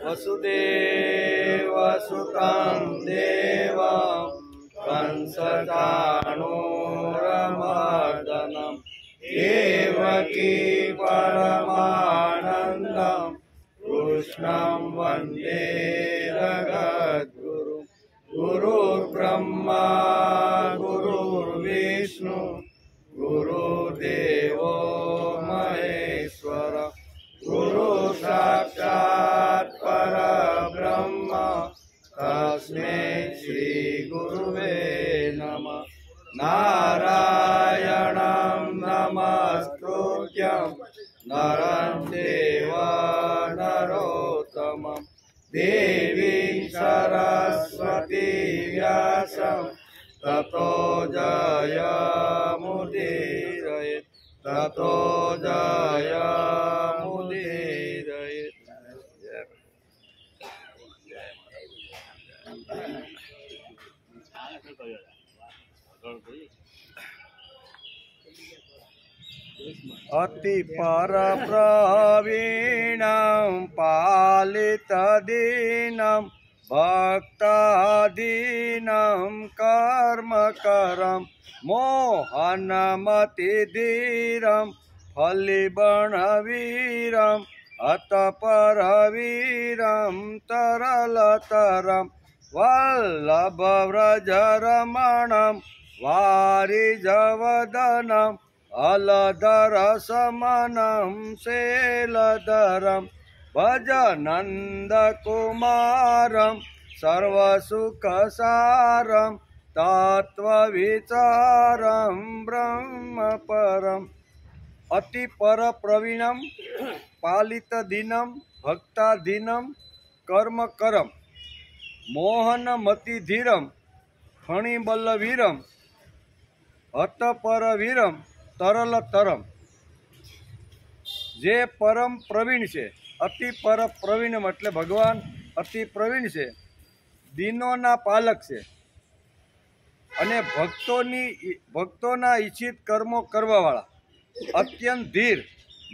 वसुदेवसुतं देवं कंसचाणूरमर्दनं देवकी परमानन्दं कृष्णं वन्दे जगद्गुरुं। गुरुर्ब्रह्मा गुरुर्विष्णु गुरुदेवो महेश्वर गुरु साक्षात् परब्रह्म तस्मै श्री गुरुवे नमः। नारायणं नमस्कृत्यं नरं चैव नरोत्तमं देवीं सरस्वती व्यासं ततो जयमुदीरयेत् ततो जयमुदीरयेत्। अति पर प्रवीणं पालितदीनं भक्तादीनं कर्मकरं मोहनमतिधीरं फलिबणवीरं अतपरवीरं तरलतरं वल्लभव्रजरमणं वारिजवदनं अलधरसमनं शैलधरं भजनन्दकुमारं सर्वसुखसारं तत्त्वविचारं ब्रह्मपरम्। अतिपर प्रवीणं पालितदीनं भक्ताधीनं कर्मकरं मोहनमतिधीरं फणिबल्लवीरं हतपरवीरं तरलतरम। જે પરમ પ્રવીણ છે, અતિ પર પ્રવીણ એટલે ભગવાન અતિ પ્રવીણ છે, દિનોના પાલક છે અને ભક્તોના ઈચ્છિત કર્મો કરવાવાળા, અત્યંત ધીર,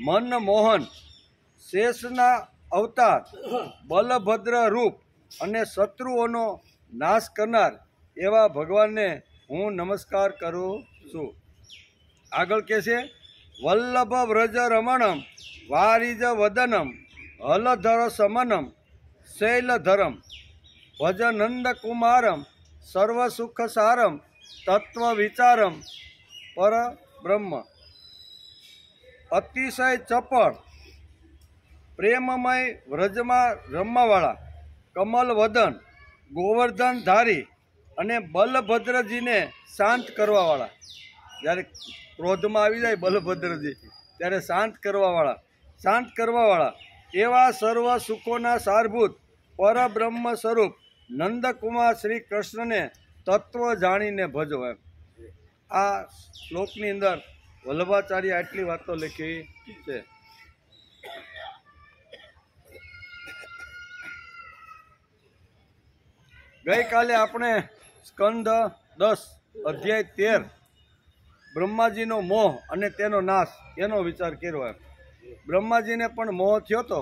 મનમોહન, શેષના અવતાર, બલભદ્ર રૂપ અને શત્રુઓનો નાશ કરનાર એવા ભગવાનને હું નમસ્કાર કરું છું। આગળ કે છે વલ્લભ વ્રજ રમણમ વારિજ વદનમ હલધર સમનમ શૈલધરમ ભજનંદ કુમારમ સર્વસુખ સારમ તત્વ વિચારમ પર બ્રહ્મ। અતિશય ચપળ પ્રેમમય વ્રજમાં રમવાવાળા, કમલ વદન, ગોવર્ધન ધારી અને બલભદ્રજીને શાંત કરવાવાળા। જ્યારે ક્રોધમાં આવી જાય બલભદ્રજી ત્યારે શાંત કરવાવાળા એવા સર્વ સુખોના સારભૂત પરબ્રહ્મ સ્વરૂપ નંદકુમાર શ્રી કૃષ્ણને તત્વ જાણીને ભજો એમ। આ શ્લોકની અંદર વલ્લભાચાર્ય આટલી વાતો લખી છે। ગઈકાલે આપણે સ્કંદ 10 અધ્યાય 13 બ્રહ્માજીનો મોહ અને તેનો નાશ એનો વિચાર કર્યો એમ। બ્રહ્માજીને પણ મોહ થયો હતો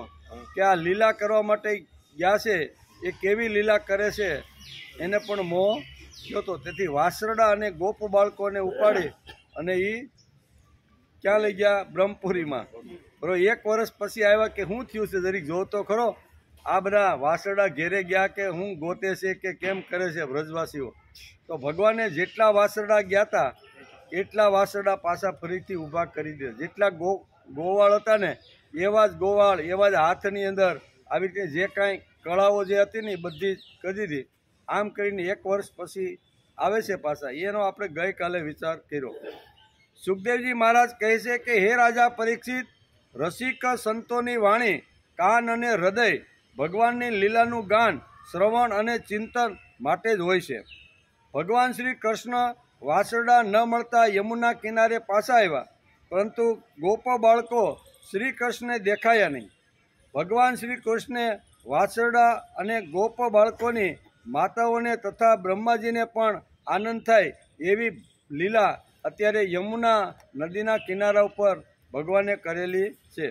કે આ લીલા કરવા માટે ગયા છે એ કેવી લીલા કરે છે, એને પણ મોહ થયો હતો। તેથી વાસરડા અને ગોપ બાળકોને ઉપાડી અને એ ક્યાં લઈ ગયા? બ્રહ્મપુરીમાં। બરોબર, 1 વર્ષ પછી આવ્યા કે શું થયું છે જરીક જોવો તો ખરો। આ બધા વાસરડા ઘેરે ગયા કે હું ગોતે છે કે કેમ કરે છે વ્રજવાસીઓ। તો ભગવાને જેટલા વાસરડા ગયા હતા એટલા વાસરડા પાછા ફરીથી ઊભા કરી દે। જેટલા ગોવાળ હતા ને એવા જ ગોવાળ, એવા જ હાથની અંદર આવી રીતે જે કાંઈ કળાઓ જે હતી ને એ બધી કરી દીધી। આમ કરીને 1 વર્ષ પછી આવે છે પાછા, એનો આપણે ગઈકાલે વિચાર કર્યો। સુખદેવજી મહારાજ કહે છે કે હે રાજા પરીક્ષિત, રસિક સંતોની વાણી, કાન અને હૃદય ભગવાનની લીલાનું ગાન, શ્રવણ અને ચિંતન માટે જ હોય છે। ભગવાન શ્રી કૃષ્ણ વાસરડા ન મળતા યમુના કિનારે પાછા આવ્યા, પરંતુ ગોપ બાળકો શ્રી કૃષ્ણને દેખાયા નહીં। ભગવાન શ્રી કૃષ્ણે વાસરડા અને ગોપ બાળકોની માતાઓને તથા બ્રહ્માજીને પણ આનંદ થાય એવી લીલા અત્યારે યમુના નદીના કિનારા ઉપર ભગવાને કરેલી છે।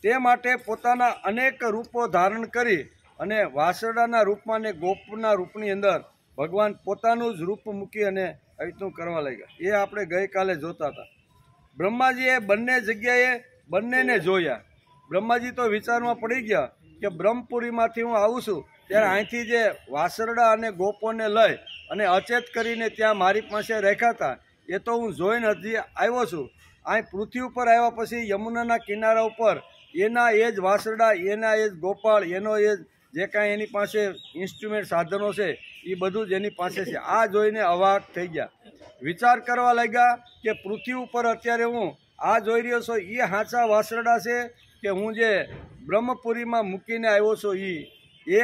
તે માટે પોતાના અનેક રૂપો ધારણ કરી અને વાસરડાના રૂપમાં ને ગોપના રૂપની અંદર ભગવાન પોતાનું જ રૂપ મૂકી અને આવી રીતનું કરવા લાગ્યા. એ આપણે ગઈકાલે જોતા હતા. બ્રહ્માજીએ બંને જગ્યાએ બંનેને જોયા. બ્રહ્માજી તો વિચારમાં પડી ગયા કે બ્રહ્મપુરીમાંથી હું આવું છું ત્યારે અહીંથી જે વાસરડા અને ગોપોને લઈ અને અચેત કરીને ત્યાં મારી પાસે રાખ્યા હતા એ તો હું જોઈને હજી આવ્યો છું. અહીં પૃથ્વી ઉપર આવ્યા પછી યમુનાના કિનારા ઉપર એના એ જ વાસરડા, એના એ જ ગોપાળ, એનો એ જે કાંઈ એની પાસે ઇન્સ્ટ્રુમેન્ટ સાધનો છે એ બધું જ એની પાસે છે. આ જોઈને અવાક થઈ ગયા. વિચાર કરવા લાગ્યા કે પૃથ્વી ઉપર અત્યારે હું આ જોઈ રહ્યો છું એ હાચા વાસરડા છે કે હું જે બ્રહ્મપુરીમાં મૂકીને આવ્યો છું એ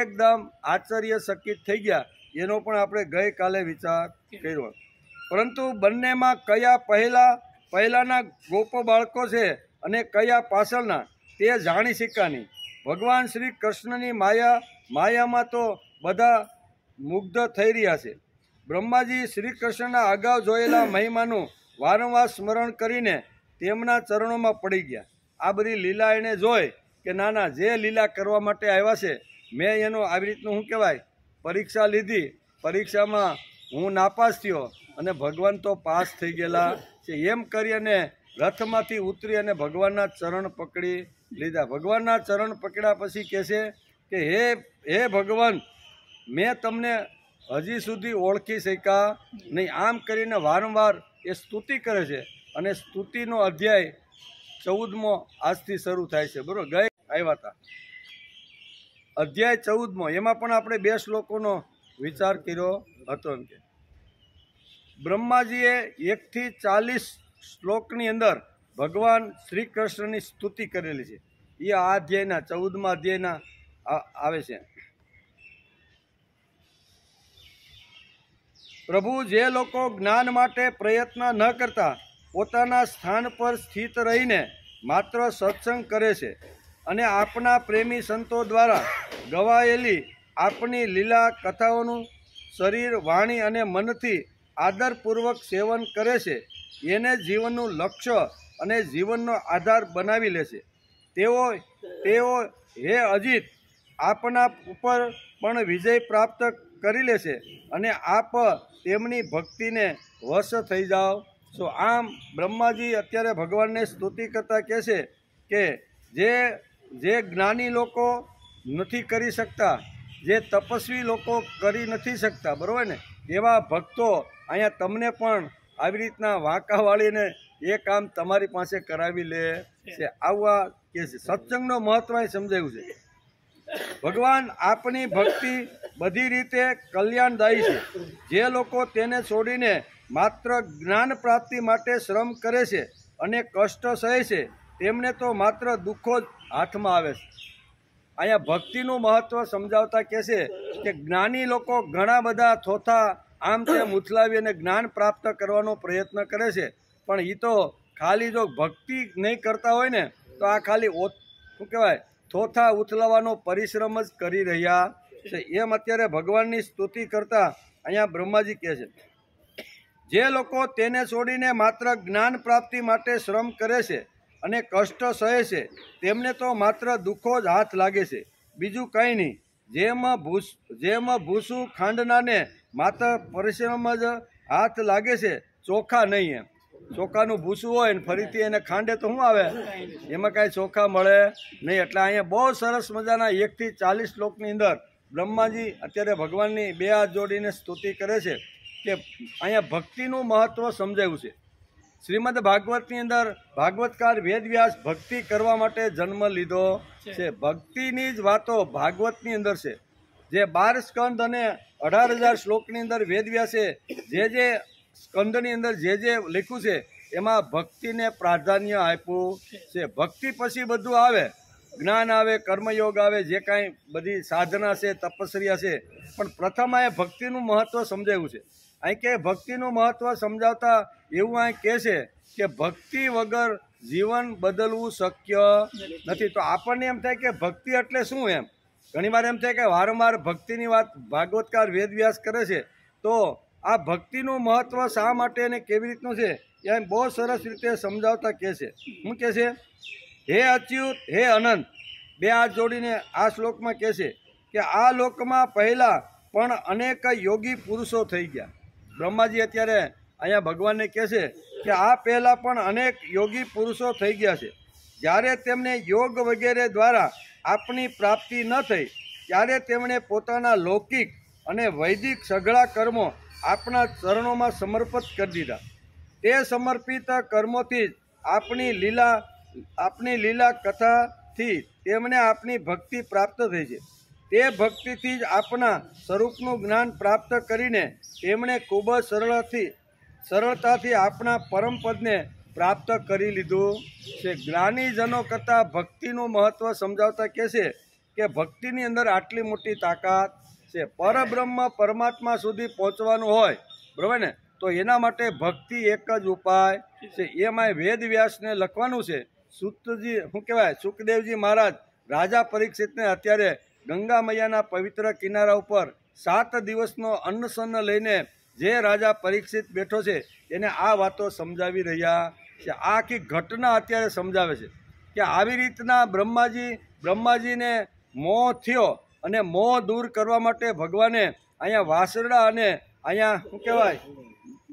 એકદમ આશ્ચર્યચકિત થઈ ગયા. એનો પણ આપણે ગઈકાલે વિચાર કર્યો. પરંતુ બંનેમાં કયા પહેલાના ગોપો બાળકો છે અને કયા પાછળના તે જાણી શક્યા નહીં. ભગવાન શ્રી કૃષ્ણની માયામાં તો બધા મુગ્ધ થઈ રહ્યા છે. બ્રહ્માજી શ્રી કૃષ્ણના અગાઉ જોયેલા મહિમાનું વારંવાર સ્મરણ કરીને તેમના ચરણોમાં પડી ગયા. આ બધી લીલા એને જોઈ કે ના જે લીલા કરવા માટે આવ્યા છે મેં એનો આવી રીતનું શું કહેવાય પરીક્ષા લીધી, પરીક્ષામાં હું નાપાસ થયો અને ભગવાન તો પાસ થઈ ગયેલા છે. એમ કરી અને રથમાંથી ઉતરી અને ભગવાનના ચરણ પકડી લીધા. ભગવાનના ચરણ પકડ્યા પછી કહે છે કે હે ભગવાન, મેં તમને હજી સુધી ઓળખી શક્યા નહીં. આમ કરીને વારંવાર એ સ્તુતિ કરે છે અને સ્તુતિનો અધ્યાય 14મો આજથી શરૂ થાય છે. બરાબર, ગઈ આવ્યા હતા અધ્યાય 14મો. એમાં પણ આપણે 2 શ્લોકોનો વિચાર કર્યો હતો. એમ કે બ્રહ્માજીએ 1 થી 40 શ્લોકની અંદર ભગવાન શ્રી કૃષ્ણની સ્તુતિ કરેલી છે. એ આ અધ્યાયના 14મા અધ્યાયના આવે છે. પ્રભુ જે લોકો જ્ઞાન માટે પ્રયત્ન ન કરતા પોતાના સ્થાન પર સ્થિત રહીને માત્ર સત્સંગ કરે છે અને આપના પ્રેમી સંતો દ્વારા ગવાયેલી આપની લીલા કથાઓનું શરીર, વાણી અને મનથી આદરપૂર્વક સેવન કરે છે એને જીવનનું લક્ષ્ય અને જીવનનો આધાર બનાવી લે છે. તેઓ હે અજીત આપના ઉપર પણ વિજય પ્રાપ્ત કરી લે છે અને આપ તેમની ભક્તિને વશ થઈ જાઓ છો. આમ બ્રહ્માજી અત્યારે ભગવાનને સ્તુતિ કરતા કહે છે કે જે જ્ઞાની લોકો નથી કરી શકતા, જે તપસ્વી લોકો કરી નથી શકતા, બરાબર ને, એવા ભક્તો અહીંયા તમને પણ આવી રીતના વાંકા વાળીને એ કામ તમારી પાસે કરાવી લે છે. આવા કે છે. સત્સંગનો મહત્વ અહીં સમજાયું છે. ભગવાન આપની ભક્તિ બધી રીતે કલ્યાણદાયી છે. જે લોકો તેને છોડીને માત્ર જ્ઞાન પ્રાપ્તિ માટે શ્રમ કરે છે અને કષ્ટ સહે છે તેમને તો માત્ર દુઃખો જ હાથમાં આવે છે. અહીંયા ભક્તિનું મહત્વ સમજાવતા કહે છે કે જ્ઞાની લોકો ઘણા બધા થોથા આમ તેમ ઉથલાવી અને જ્ઞાન પ્રાપ્ત કરવાનો પ્રયત્ન કરે છે, પણ એ તો ખાલી જો ભક્તિ નહીં કરતા હોય ને તો આ ખાલી શું કહેવાય થોથા ઉથલાવવાનો પરિશ્રમ જ કરી રહ્યા છે. એમ અત્યારે ભગવાનની સ્તુતિ કરતા અહીંયા બ્રહ્માજી કહે છે જે લોકો તેને છોડીને માત્ર જ્ઞાન પ્રાપ્તિ માટે શ્રમ કરે છે અને કષ્ટ સહે છે તેમને તો માત્ર દુઃખો જ હાથ લાગે છે, બીજું કંઈ નહીં. જેમ ભૂસું ખાંડનાને માત્ર પરિશ્રમ જ હાથ લાગે છે, ચોખા નહીં. એમ ચોખાનું ભૂસું હોય ને ફરીથી એને ખાંડે તો શું આવે, એમાં કાંઈ ચોખા મળે નહીં. એટલે અહીંયા બહુ સરસ મજાના 1 થી 40 શ્લોકની અંદર બ્રહ્માજી અત્યારે ભગવાનની 2 હાથ જોડીને સ્તુતિ કરે છે કે અહીંયા ભક્તિનું મહત્વ સમજાવ્યું છે. શ્રીમદ ભાગવતની અંદર ભાગવતકાર વેદવ્યાસ ભક્તિ કરવા માટે જન્મ લીધો છે. ભક્તિની જ વાતો ભાગવતની અંદર છે. જે 12 સ્કંદ અને 18,000 શ્લોકની અંદર વેદવ્યાસે જે સ્કંદની અંદર જે લખ્યું છે એમાં ભક્તિને પ્રાધાન્ય આપ્યું છે. ભક્તિ પછી બધું આવે, જ્ઞાન આવે, કર્મયોગ આવે, જે કાંઈ બધી સાધના છે, તપસ્યા છે, પણ પ્રથમ આ ભક્તિનું મહત્વ સમજાવ્યું છે. અહીં કે ભક્તિનું મહત્વ સમજાવતા એવું અહીં કહે છે કે ભક્તિ વગર જીવન બદલવું શક્ય નથી. તો આપણને એમ થાય કે ભક્તિ એટલે શું? એમ ઘણીવાર એમ થાય કે વારંવાર ભક્તિની વાત ભાગવતકાર વેદવ્યાસ કરે છે, તો આ ભક્તિનું મહત્વ શા માટે અને કેવી રીતનું છે એ બહુ સરસ રીતે સમજાવતા કહે છે. શું કહે છે? હે અચ્યુત, હે અનંત, 2 હાથ જોડીને આ શ્લોકમાં કહે છે કે આ લોકમાં પહેલાં પણ અનેક યોગી પુરુષો થઈ ગયા. બ્રહ્માજી અત્યારે અહીંયા ભગવાનને કહે છે કે આ પહેલાં પણ અનેક યોગી પુરુષો થઈ ગયા છે. જ્યારે તેમને યોગ વગેરે દ્વારા આપની પ્રાપ્તિ ન થઈ ત્યારે તેમણે પોતાના લૌકિક અને વૈદિક સઘળા કર્મો આપણા ચરણોમાં સમર્પિત કરી દીધા. તે સમર્પિત કર્મોથી જ આપણી લીલા કથાથી તેમને આપની ભક્તિ પ્રાપ્ત થઈ છે. તે ભક્તિથી જ આપણા સ્વરૂપનું જ્ઞાન પ્રાપ્ત કરીને તેમણે ખૂબ જ સરળતાથી આપણા પરમપદને પ્રાપ્ત કરી લીધું છે. જ્ઞાનીજનો કરતાં ભક્તિનું મહત્ત્વ સમજાવતા કહે છે કે ભક્તિની અંદર આટલી મોટી તાકાત છે. પરબ્રહ્મ પરમાત્મા સુધી પહોંચવાનું હોય, બરાબર ને, તો એના માટે ભક્તિ એક જ ઉપાય છે. એમાં વેદ વ્યાસને લખવાનું છે. સુખદેવજી મહારાજ રાજા પરીક્ષિતને અત્યારે ગંગા મૈયાના પવિત્ર કિનારા ઉપર 7 દિવસનો અન્નસન્ન લઈને જે રાજા પરીક્ષિત બેઠો છે એને આ વાતો સમજાવી રહ્યા છે. આ આખી ઘટના અત્યારે સમજાવે છે કે આવી રીતના બ્રહ્માજીને મોહ થયો અને મોહ દૂર કરવા માટે ભગવાને અહીંયા વાસરડા અને અહીંયા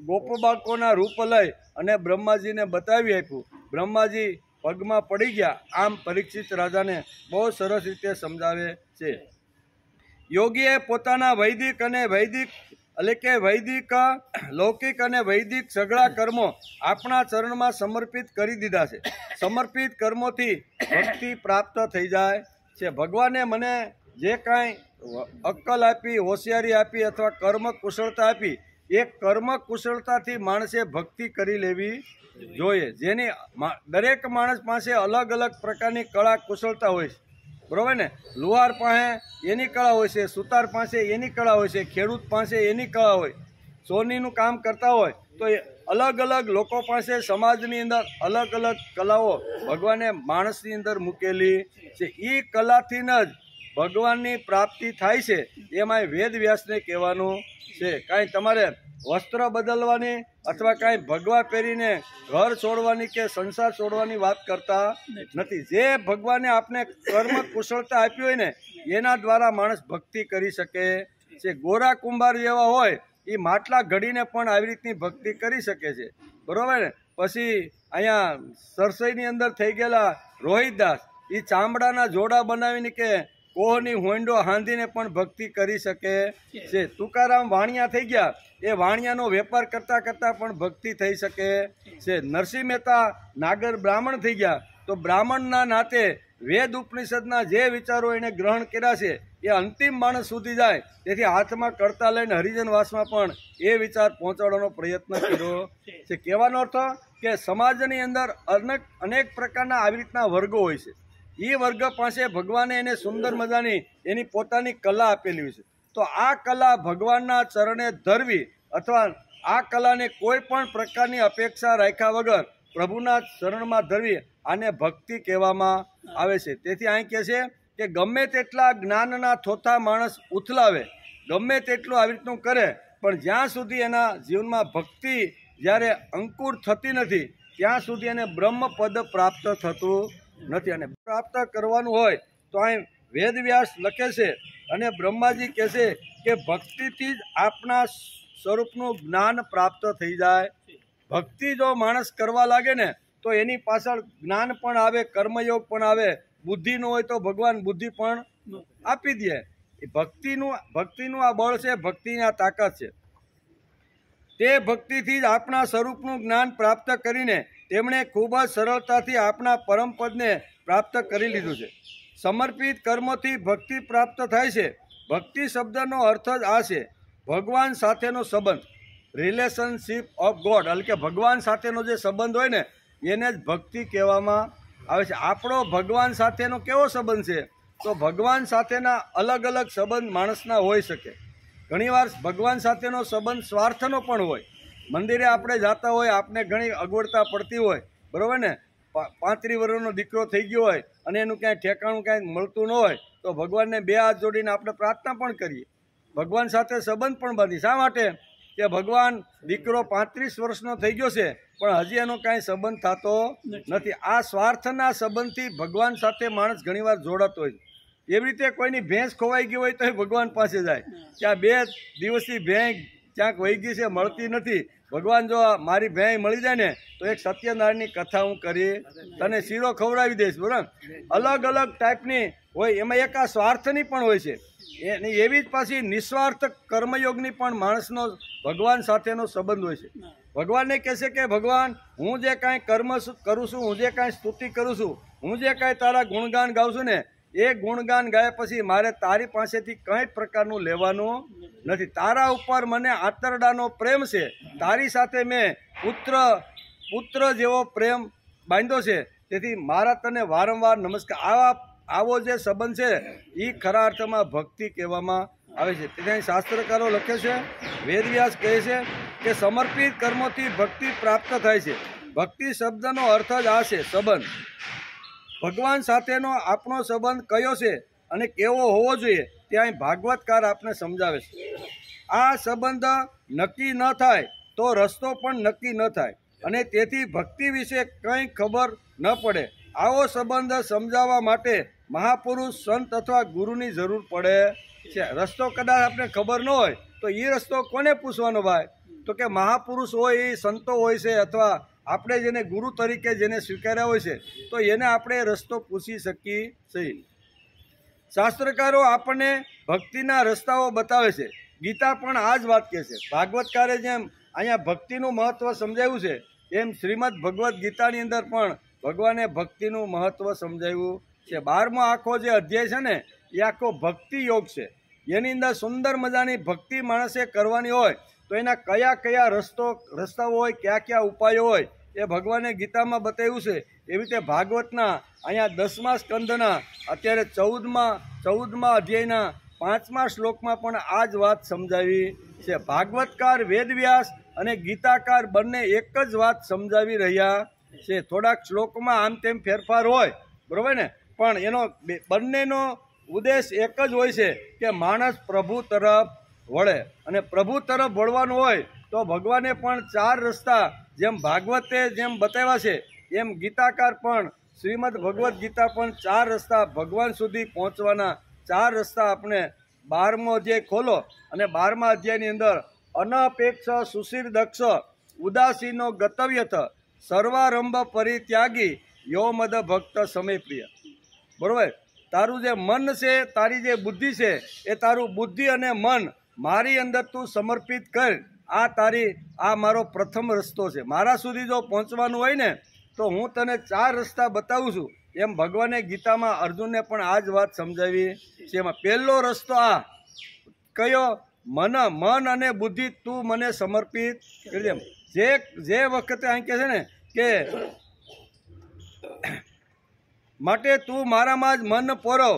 ગોપબાળકોના રૂપ લઈ અને બ્રહ્માજીને બતાવી આપ્યું. બ્રહ્માજી પગમાં પડી ગયા. આમ પરીક્ષિત રાજાને બહુ સરસ રીતે સમજાવે છે. યોગીએ પોતાના વૈદિક લૌકિક અને વૈદિક સઘળા કર્મો આપણા ચરણમાં સમર્પિત કરી દીધા છે. સમર્પિત કર્મોથી ભક્તિ પ્રાપ્ત થઈ જાય છે. ભગવાને મને જે કાંઈ અક્કલ આપી, હોશિયારી આપી અથવા કર્મ કુશળતા આપી, એ કર્મ કુશળતાથી માણસે ભક્તિ કરી લેવી જોઈએ. જેની દરેક માણસ પાસે અલગ અલગ પ્રકારની કળા કુશળતા હોય છે, બરાબર ને. લુહાર પાસે એની કળા હોય છે, સુતાર પાસે એની કળા હોય છે, ખેડૂત પાસે એની કળા હોય, સોનીનું કામ કરતા હોય, તો એ અલગ અલગ લોકો પાસે સમાજની અંદર અલગ અલગ કલાઓ ભગવાને માણસની અંદર મૂકેલી છે. એ કલાથી જ ભગવાનની પ્રાપ્તિ થાય છે. એમાંય વેદ વ્યાસને કહેવાનું છે. કાંઈ તમારે વસ્ત્ર બદલવાની અથવા કાંઈ ભગવા પહેરીને ઘર છોડવાની કે સંસાર છોડવાની વાત કરતા નથી. જે ભગવાને આપને કર્મ કુશળતા આપી હોય ને એના દ્વારા માણસ ભક્તિ કરી શકે છે. ગોરા કુંભાર જેવા હોય એ માટલા ઘડીને પણ આવી રીતની ભક્તિ કરી શકે છે, બરાબર ને. પછી અહીંયા સરસઈની અંદર થઈ ગયેલા રોહિતદાસ એ ચામડાના જોડા બનાવીને કે કોહની હોંડો હાંધીને પણ ભક્તિ કરી શકે છે. તુકારામ વાણિયા થઈ ગયા, એ વાણિયાનો વેપાર કરતાં કરતાં પણ ભક્તિ થઈ શકે છે. નરસિંહ મહેતા નાગર બ્રાહ્મણ થઈ ગયા, તો બ્રાહ્મણના નાતે વેદ ઉપનિષદના જે વિચારો એને ગ્રહણ કર્યા છે એ અંતિમ માણસ સુધી જાય. તેથી હાથમાં કરતા લઈને હરિજનવાસમાં પણ એ વિચાર પહોંચાડવાનો પ્રયત્ન કર્યો છે. કહેવાનો અર્થ કે સમાજની અંદર અનેક પ્રકારના આવી રીતના વર્ગો હોય છે. એ વર્ગ પાસે ભગવાને એને સુંદર મજાની એની પોતાની કલા આપેલી હોય છે. તો આ કલા ભગવાનના ચરણે ધરવી અથવા આ કલાને કોઈ પણ પ્રકારની અપેક્ષા રાખ્યા વગર પ્રભુના ચરણમાં ધરવી, આને ભક્તિ કહેવામાં આવે છે. તેથી અહીં કહે છે કે ગમે તેટલા જ્ઞાનના થોથા માણસ ઉથલાવે, ગમે તેટલું આવી રીતનું કરે, પણ જ્યાં સુધી એના જીવનમાં ભક્તિ જ્યારે અંકુર થતી નથી ત્યાં સુધી એને બ્રહ્મપદ પ્રાપ્ત થતું નથી. અને પ્રાપ્ત કરવાનું હોય તો અહીં વેદવ્યાસ લખે છે અને બ્રહ્માજી કહે છે કે ભક્તિથી જ આપણા સ્વરૂપનું જ્ઞાન પ્રાપ્ત થઈ જાય. ભક્તિ જો માણસ કરવા લાગે ને તો એની પાછળ જ્ઞાન પણ આવે, કર્મયોગ પણ આવે. બુદ્ધિનું હોય તો ભગવાન બુદ્ધિ પણ આપી દે. એ ભક્તિનું આ બળ છે, ભક્તિની આ તાકાત છે. તે ભક્તિથી જ આપણા સ્વરૂપનું જ્ઞાન પ્રાપ્ત કરીને તેમણે ખૂબ જ સરળતાથી આપણા પરમપદને પ્રાપ્ત કરી લીધું છે. સમર્પિત કર્મોથી ભક્તિ પ્રાપ્ત થાય છે. ભક્તિ શબ્દનો અર્થ જ આ છે, ભગવાન સાથેનો સંબંધ, રિલેશનશીપ ઓફ ગોડ. એટલે કે ભગવાન સાથેનો જે સંબંધ હોય ને એને જ ભક્તિ કહેવામાં આવે છે. આપણો ભગવાન સાથેનો કેવો સંબંધ છે? તો ભગવાન સાથેના અલગ અલગ સંબંધ માણસના હોઈ શકે. ઘણીવાર ભગવાન સાથેનો સંબંધ સ્વાર્થનો પણ હોય. મંદિરે આપણે જતા હોય, આપને ઘણી અગવડતા પડતી હોય, બરાબર ને. 35 વર્ષનો દીકરો થઈ ગયો હોય અને એનું ક્યાંય ઠેકાણું ક્યાંય મળતું ન હોય તો ભગવાનને 2 હાથ જોડીને આપણે પ્રાર્થના પણ કરીએ, ભગવાન સાથે સંબંધ પણ બાંધીએ. શા માટે? કે ભગવાન દીકરો 35 વર્ષનો થઈ ગયો છે પણ હજી એનો કાંઈ સંબંધ થતો નથી. આ સ્વાર્થના સંબંધથી ભગવાન સાથે માણસ ઘણીવાર જોડાતો હોય છે. એવી રીતે કોઈની ભેંસ ખોવાઈ ગઈ હોય તો એ ભગવાન પાસે જાય કે આ 2 દિવસથી ભેંસ ક્યાંક વહી ગઈ છે, મળતી નથી. ભગવાન જો મારી ભેંસ મળી જાય ને તો એક સત્યનારાયણની કથા હું કરી તને શીરો ખવડાવી દઈશ. બરાબર, અલગ અલગ ટાઈપની હોય. એમાં એક આ સ્વાર્થની પણ હોય છે, એવી જ પાછી નિસ્વાર્થ કર્મયોગની પણ માણસનો ભગવાન સાથેનો સંબંધ હોય છે. ભગવાનને કહેશે કે ભગવાન, હું જે કાંઈ કર્મ કરું છું, હું જે કાંઈ સ્તુતિ કરું છું, હું જે કાંઈ તારા ગુણગાન ગાઉં છું ને, એ ગુણગાન ગાયા પછી મારે તારી પાસેથી કંઈ પ્રકારનું લેવાનું નથી. તારા ઉપર મને આંતરડાનો પ્રેમ છે, તારી સાથે મેં પુત્ર જેવો પ્રેમ બાંધ્યો છે, તેથી મારા તને વારંવાર નમસ્કાર. આવો જે સંબંધ છે એ ખરા અર્થમાં ભક્તિ કહેવામાં આવે છે. તેથી શાસ્ત્રકારો લખે છે, વેદવ્યાસ કહે છે કે સમર્પિત કર્મોથી ભક્તિ પ્રાપ્ત થાય છે. ભક્તિ શબ્દનો અર્થ જ આ છે, સંબંધ. ભગવાન સાથેનો આપણો સંબંધ કયો છે અને કેવો હોવો જોઈએ ત્યાં ભાગવતકાર આપણે સમજાવે છે. આ સંબંધ નક્કી ન થાય તો રસ્તો પણ નક્કી ન થાય અને તેથી ભક્તિ વિશે કંઈ ખબર ન પડે. આવો સંબંધ સમજાવવા માટે મહાપુરુષ, સંત અથવા ગુરુની જરૂર પડે છે. રસ્તો કદાચ આપણે ખબર ન હોય તો એ રસ્તો કોને પૂછવાનો ભાઈ? તો કે મહાપુરુષ હોય, એ સંતો હોય છે, અથવા આપણે જેને ગુરુ તરીકે જેને સ્વીકાર્યા હોય છે તો એને આપણે રસ્તો પૂછી શકીએ છીએ. શાસ્ત્રકારો આપણને ભક્તિના રસ્તાઓ બતાવે છે. ગીતા પણ આ જ વાત કહે છે. ભાગવતકારે જેમ અહીંયા ભક્તિનું મહત્વ સમજાવ્યું છે એમ શ્રીમદ ભગવદ્ ગીતાની અંદર પણ ભગવાને ભક્તિનું મહત્વ સમજાવ્યું છે. 12મો આખો જે અધ્યાય છે ને એ આખો ભક્તિ યોગ છે. એની અંદર સુંદર મજાની ભક્તિ માણસે કરવાની હોય તો એના કયા કયા રસ્તાઓ હોય, કયા ઉપાયો હોય એ ભગવાને ગીતામાં બતાવ્યું છે. એવી રીતે ભાગવતના અહીંયા 10મા સ્કંદના અત્યારે 14મા અધ્યાયના 5મા શ્લોકમાં પણ આ જ વાત સમજાવી છે. ભાગવતકાર, વેદવ્યાસ અને ગીતાકાર બંને એક જ વાત સમજાવી રહ્યા છે. થોડાક શ્લોકમાં આમ તેમ ફેરફાર હોય, બરોબર ને, પણ એનો બંનેનો ઉદ્દેશ એક જ હોય છે કે માણસ પ્રભુ તરફ વળે. અને પ્રભુ તરફ વળવાનું હોય તો ભગવાને પણ 4 રસ્તા જેમ ભાગવતે જેમ બતાવ્યા છે એમ ગીતાકાર પણ શ્રીમદ ભગવદ્ ગીતા પણ 4 રસ્તા ભગવાન સુધી પહોંચવાના 4 રસ્તા આપણે 12મો અધ્યાય ખોલો અને 12મા અધ્યાયની અંદર અનપેક્ષ સુશીર દક્ષ ઉદાસીનો ગતવ્યથ સર્વારંભ પરિત્યાગી યો મદ ભક્ત સમય પ્રિય. બરોબર, તારું જે મન છે, તારી જે બુદ્ધિ છે, એ તારું બુદ્ધિ અને મન મારી અંદર તું સમર્પિત કર. આ મારો પ્રથમ રસ્તો છે. મારા સુધી જો પહોંચવાનું હોય ને તો હું તને 4 રસ્તા બતાવું છું. એમ ભગવાને ગીતામાં અર્જુનને પણ આ જ વાત સમજાવી છે. એમાં પહેલો રસ્તો આ કયો? મન અને બુદ્ધિ તું મને સમર્પિત કરી દે. જે વખતે અહીં કહે છે ને કે માટે તું મારામાં જ મન પરો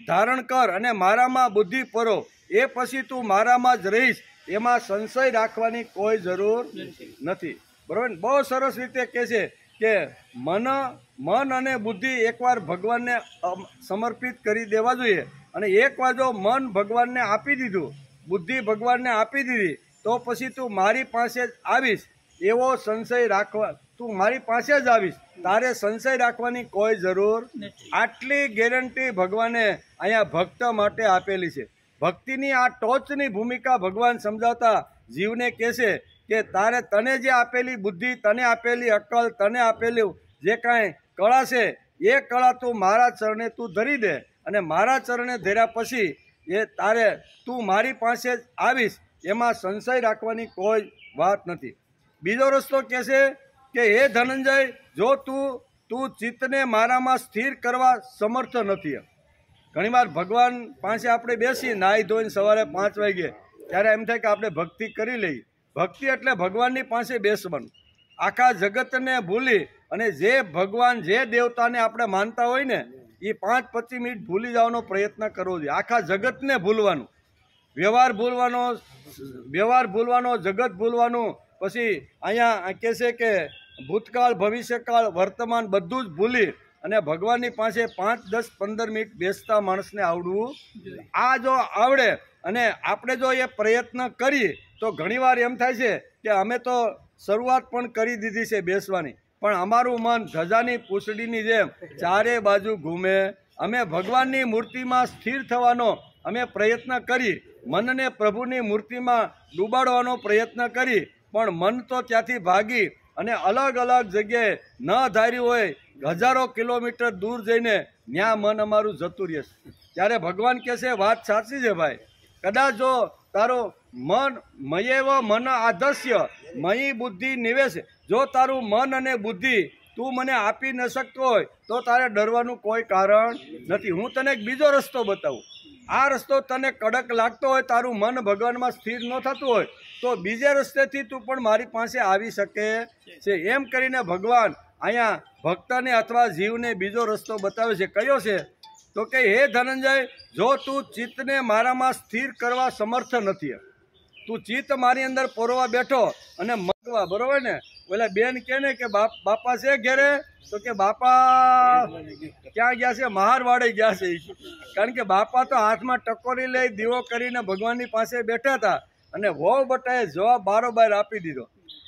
ધારણ કર અને મારામાં બુદ્ધિ પરો, એ પછી તું મારામાં જ રહીશ. એમાં સંશય રાખવાની કોઈ જરૂર નથી. બરાબર, બહુ સરસ રીતે કહે છે કે મન અને બુદ્ધિ એકવાર ભગવાનને સમર્પિત કરી દેવા જોઈએ. અને એકવાર જો મન ભગવાનને આપી દીધું, બુદ્ધિ ભગવાનને આપી દીધી, તો પછી તું મારી પાસે જ આવીશ એવો સંશય રાખવા, તું મારી પાસે જ આવીશ, તારે સંશય રાખવાની કોઈ જરૂર. આટલી ગેરંટી ભગવાને અહીંયા ભક્ત માટે આપેલી છે. ભક્તિની આ ટોચની ભૂમિકા ભગવાન સમજાવતા જીવને કહેશે કે તને જે આપેલી બુદ્ધિ, તને આપેલી અક્કલ, તને આપેલું જે કાંઈ કળા છે એ કળા તું મારા ચરણે તું ધરી દે. અને મારા ચરણે ધર્યા પછી તું મારી પાસે જ આવીશ, એમાં સંશય રાખવાની કોઈ વાત નથી. બીજો રસ્તો કહેશે કે હે ધનંજય, જો તું ચિત્તને મારામાં સ્થિર કરવા સમર્થ નથી. ઘણીવાર ભગવાન પાસે આપણે બેસી નાહી ધોઈને સવારે 5 વાગે, ત્યારે એમ થાય કે આપણે ભક્તિ કરી લઈએ. ભક્તિ એટલે ભગવાનની પાસે બેસવાનું, આખા જગતને ભૂલી અને જે ભગવાન, જે દેવતાને આપણે માનતા હોય ને એ 5-25 મિનિટ ભૂલી જવાનો પ્રયત્ન કરવો જોઈએ. આખા જગતને ભૂલવાનું, વ્યવહાર ભૂલવાનો, જગત ભૂલવાનું. પછી અહીંયા કહે છે કે ભૂતકાળ, ભવિષ્યકાળ, વર્તમાન બધું જ ભૂલી અને ભગવાનની પાસે 5, 10, 15 મિનિટ બેસતા માણસને આવડવું. આ જો આવડે અને આપણે જો એ પ્રયત્ન કરીએ તો ઘણીવાર એમ થાય છે કે અમે તો શરૂઆત પણ કરી દીધી છે બેસવાની, પણ અમારું મન ધજાની પૂંછડીની જેમ ચારે બાજુ ઘૂમે અમે ભગવાનની મૂર્તિમાં સ્થિર થવાનો અમે પ્રયત્ન કરી, મનને પ્રભુની મૂર્તિમાં ડૂબાડવાનો પ્રયત્ન કરી, પણ મન તો ત્યાંથી ભાગી અને અલગ અલગ જગ્યાએ ન ધાર્યું હોય હજારો કિલોમીટર દૂર જઈને ત્યાં મન અમારું જતું રહે. ત્યારે ભગવાન કહે છે વાત સાચી છે ભાઈ, કદાચ જો તારું મન મયેવ મન આધસ્ય મયી બુદ્ધિ નિવેશ, જો તારું મન અને બુદ્ધિ તું મને આપી ન શકતો હોય તો તારે ડરવાનું કોઈ કારણ નથી. હું તને એક બીજો રસ્તો બતાવું. આ રસ્તો તને કડક લાગતો હોય, તારું મન ભગવાનમાં સ્થિર ન થતું હોય તો બીજે રસ્તેથી તું પણ મારી પાસે આવી શકે છે. એમ કરીને ભગવાન અહીંયા ભક્તને અથવા જીવને બીજો રસ્તો બતાવે છે. કયો છે? તો કે હે ધનંજય, જો તું ચિત્તને મારામાં સ્થિર કરવા સમર્થ નથી, તું ચિત્ત મારી અંદર પોરવા બેઠો અને મગવા, બરોબર ને? ઓલા બેન કે ને કે બાપા છે ઘેરે, તો કે બાપા ક્યાં ગયા છે? મહારવાડે ગયા છે. કારણ કે બાપા તો હાથમાં ટકોરી લઈ દીવો કરીને ભગવાનની પાસે બેઠા હતા અને વહુ બટાએ જવાબ બારોબાર આપી દીધો.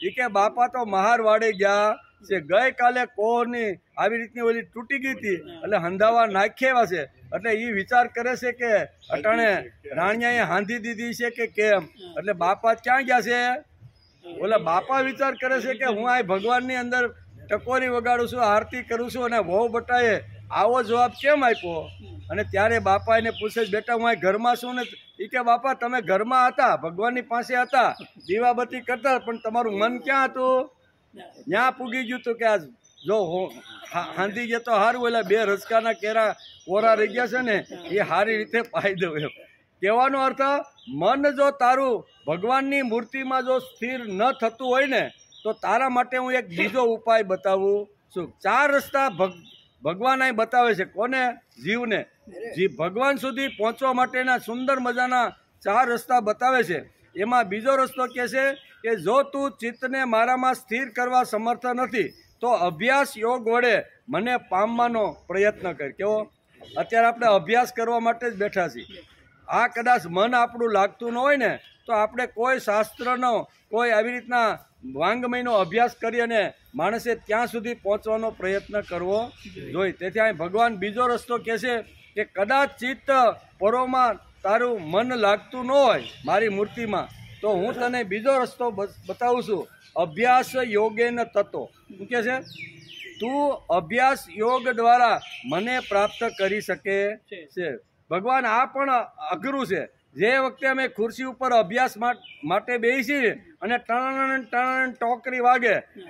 એ કે બાપા તો મહારવાડે ગયા છે. ગઈકાલે કોરની આવી રીતની ઓલી તૂટી ગઈ હતી એટલે હંધાવા નાખ્યા છે. એટલે એ વિચાર કરે છે કે અટાણે રાણિયાએ હાંધી દીધી છે કે કેમ, એટલે બાપા ક્યાં ગયા છે? ઓલા બાપા વિચાર કરે છે કે હું આ ભગવાનની અંદર ટકોરી વગાડું છું, આરતી કરું છું, અને વહુ બટાએ આવો જવાબ કેમ આપ્યો? અને ત્યારે બાપા એને પૂછે બેટા હું આ ઘરમાં છું ને? એ કે બાપા તમે ઘરમાં હતા, ભગવાનની પાસે હતા, દીવાબત્તી કરતા, પણ તમારું મન ક્યાં હતું? ત્યાં પૂગી ગયું હતું કે આજ જો હાંધી ગયા તો સારું, એટલે બે રજકાના કેરા કોરા રહી ગયા છે ને એ સારી રીતે પાઈ દઉં. એમ કહેવાનો અર્થ, મન જો તારું ભગવાનની મૂર્તિમાં જો સ્થિર ન થતું હોય ને તો તારા માટે હું એક બીજો ઉપાય બતાવું છું. 4 રસ્તા ભગવાન અહીં બતાવે છે. કોને? જીવને. જીવ ભગવાન સુધી પહોંચવા માટેના સુંદર મજાના 4 રસ્તા બતાવે છે. એમાં બીજો રસ્તો કહે છે કે જો તું ચિત્તને મારામાં સ્થિર કરવા સમર્થ નથી તો અભ્યાસ યોગ વડે મને પામવાનો પ્રયત્ન કર. કેવો? અત્યારે આપણે અભ્યાસ કરવા માટે જ બેઠા છીએ. આ કદાચ મન આપણું લાગતું ન હોય ને તો આપણે કોઈ શાસ્ત્રનો, કોઈ આવી રીતના વાંગમયનો અભ્યાસ કરી અને માણસે ત્યાં સુધી પહોંચવાનો પ્રયત્ન કરવો જોઈએ. તેથી અહીં ભગવાન બીજો રસ્તો કહે છે કે કદાચ ચિત્ત પરોમાં તારું મન લાગતું ન હોય મારી મૂર્તિમાં તો હું તને બીજો રસ્તો બતાવું છું. અભ્યાસ યોગેન તત્વો. શું કહે છે? તું અભ્યાસ યોગ દ્વારા મને પ્રાપ્ત કરી શકે છે. ભગવાન આ પણ અઘરું છે. જે વખતે અમે ખુરશી ઉપર અભ્યાસ માટે બેસીએ અને ટણ ટણ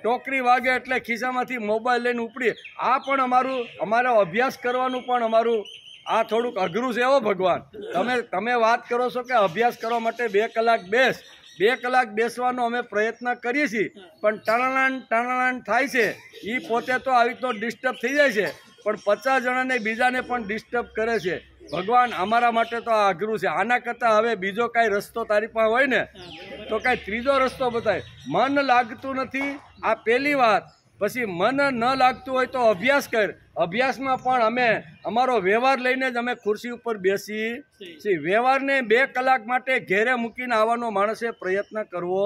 ટોકરી વાગે એટલે ખિસ્સામાંથી મોબાઈલ લઈને ઉપડીએ, આ પણ અમારો અભ્યાસ કરવાનું પણ અમારું આ થોડુંક અઘરું છે. એવો ભગવાન તમે વાત કરો છો કે અભ્યાસ કરવા માટે 2 કલાક બેસ, 2 કલાક બેસવાનો અમે પ્રયત્ન કરીએ છીએ, પણ ટણાણ થાય છે. એ પોતે તો આવી તો ડિસ્ટર્બ થઈ જાય છે, પણ 50 જણાને બીજાને પણ ડિસ્ટર્બ કરે છે. ભગવાન અમારા માટે તો આ અઘરું છે. આના કરતાં હવે બીજો કાંઈ રસ્તો તારી પાસે હોય ને તો કાંઈ ત્રીજો રસ્તો બતાય. મન લાગતું નથી, આ પહેલી વાત. પછી મન ન લાગતું હોય તો અભ્યાસ કર. અભ્યાસમાં પણ અમે અમારો વ્યવહાર લઈને જ અમે ખુરશી ઉપર બેસી છીએ. વ્યવહારને 2 કલાક માટે ઘેરે મૂકીને આવવાનો માણસે પ્રયત્ન કરવો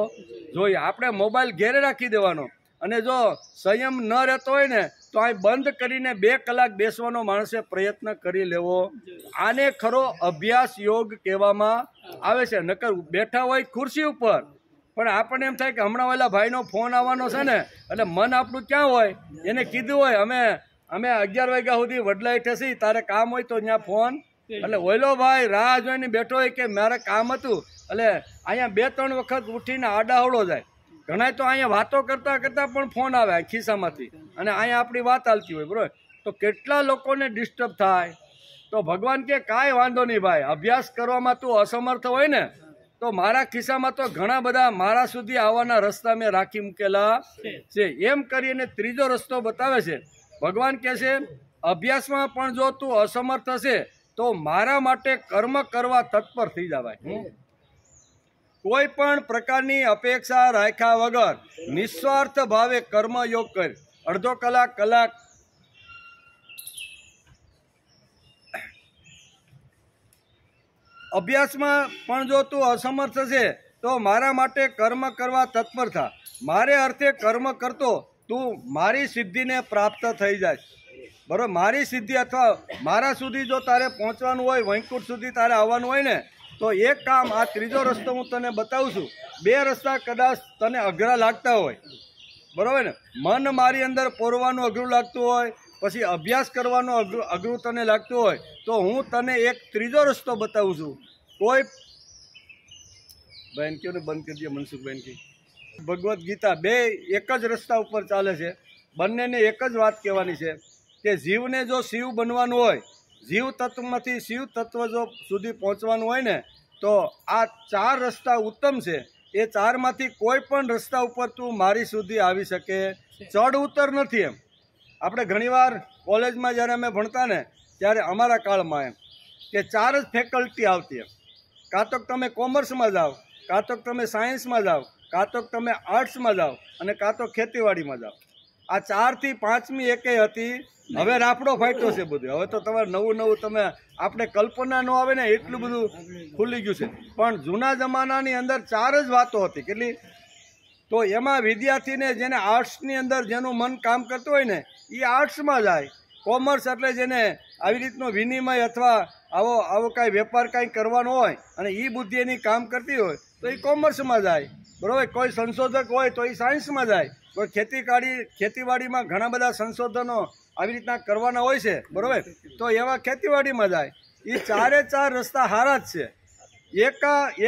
જોઈએ. આપણે મોબાઈલ ઘેરે રાખી દેવાનો, અને જો સંયમ ન રહેતો હોય ને તો અહીં બંધ કરીને 2 કલાક બેસવાનો માણસે પ્રયત્ન કરી લેવો. આને ખરો અભ્યાસ યોગ કહેવામાં આવે છે. નકર બેઠા હોય ખુરશી ઉપર પણ આપણને એમ થાય કે હમણાં ઓલા ભાઈનો ફોન આવવાનો છે ને, એટલે મન આપણું ક્યાં હોય? એને કીધું હોય અમે 11 વાગ્યા સુધી વડલાઈ થશી, તારે કામ હોય તો ત્યાં ફોન. એટલે ઓલો ભાઈ રાહ જોઈને બેઠો હોય કે મારે કામ હતું, એટલે અહીંયા 2-3 વખત ઉઠીને આડાહવળો જાય. ઘણા તો અહીંયા વાતો કરતાં કરતાં પણ ફોન આવે ખિસ્સામાંથી, અને અહીંયા આપણી વાત ચાલતી હોય, બરાબર? તો કેટલા લોકોને ડિસ્ટર્બ થાય. તો ભગવાન કે કાંઈ વાંધો નહીં ભાઈ, અભ્યાસ કરવામાં તું અસમર્થ હોય ને તો મારા ખિસ્સામાં તો ઘણા બધા મારા સુધી આવવાના રસ્તા મેં રાખી મૂકેલા છે. એમ કરીને ત્રીજો રસ્તો બતાવે છે. ભગવાન કહે છે અભ્યાસમાં પણ જો તું અસમર્થ હશે તો મારા માટે કર્મ કરવા તત્પર થઈ જવાય. કોઈ પણ પ્રકારની અપેક્ષા રાખ્યા વગર નિસ્વાર્થ ભાવે કર્મયોગ કર. અડધો કલાક અભ્યાસમાં પણ જો તું અસમર્થ છે તો મારા માટે કર્મ કરવા તત્પર થા. મારે અર્થે કર્મ કરતો તું મારી સિદ્ધિને પ્રાપ્ત થઈ જાય. બરાબર, મારી સિદ્ધિ અથવા મારા સુધી જો તારે પહોંચવાનું હોય, વૈકુંઠ સુધી તારે આવવાનું હોય ને, તો એક કામ, આ ત્રીજો રસ્તો હું તને બતાવું છું. 2 રસ્તા કદાચ તને અઘરા લાગતા હોય, બરાબર ને, મન મારી અંદર પોરવાનું અઘરું લાગતું હોય, પછી અભ્યાસ કરવાનો અઘરું તને લાગતું હોય, તો હું તને એક ત્રીજો રસ્તો બતાવું છું. કોઈ બહેન કયો ને બંધ કરી દે, મનસુખબહેન કી. ભગવદ્ ગીતા 2 એક જ રસ્તા ઉપર ચાલે છે. બંનેને એક જ વાત કહેવાની છે કે જીવને જો શિવ બનવાનું હોય, જીવ તત્વમાંથી શિવ તત્વ જો સુધી પહોંચવાનું હોય ને, તો આ 4 રસ્તા ઉત્તમ છે. એ 4માંથી કોઈ પણ રસ્તા ઉપર તું મારી સુધી આવી શકે, ચડ ઉતર નથી. એમ આપણે ઘણીવાર કોલેજમાં જ્યારે અમે ભણતા ને, ત્યારે અમારા કાળમાં એમ કે 4 જ ફેકલ્ટી આવતી. એમ કાં તો તમે કોમર્સમાં જાઓ, કાં તો તમે સાયન્સમાં જાઓ, કાં તો તમે આર્ટ્સમાં જાઓ, અને કાં તો ખેતીવાડીમાં જાઓ. આ 4થી 5મી એકેય હતી. હવે રાફડો ફાટ્યો છે બધું. હવે તો તમારે નવું તમે આપણે કલ્પના ન આવે ને એટલું બધું ખુલી ગયું છે. પણ જૂના જમાનાની અંદર 4 જ વાતો હતી. કેટલી? તો એમાં વિદ્યાર્થીને જેને આર્ટ્સની અંદર જેનું મન કામ કરતું હોય ને, એ આર્ટ્સમાં જાય. કોમર્સ એટલે જેને આવી રીતનો વિનિમય અથવા આવો કાંઈ વેપાર કાંઈ કરવાનો હોય અને એ બુદ્ધિ એની કામ કરતી હોય તો એ કોમર્સમાં જાય, બરાબર. કોઈ સંશોધક હોય તો એ સાયન્સમાં જાય. કોઈ ખેતીવાડીમાં ઘણા બધા સંશોધનો આવી રીતના કરવાના હોય છે, બરાબર, તો એવા ખેતીવાડીમાં જાય. એ 4 રસ્તા હારા જ છે.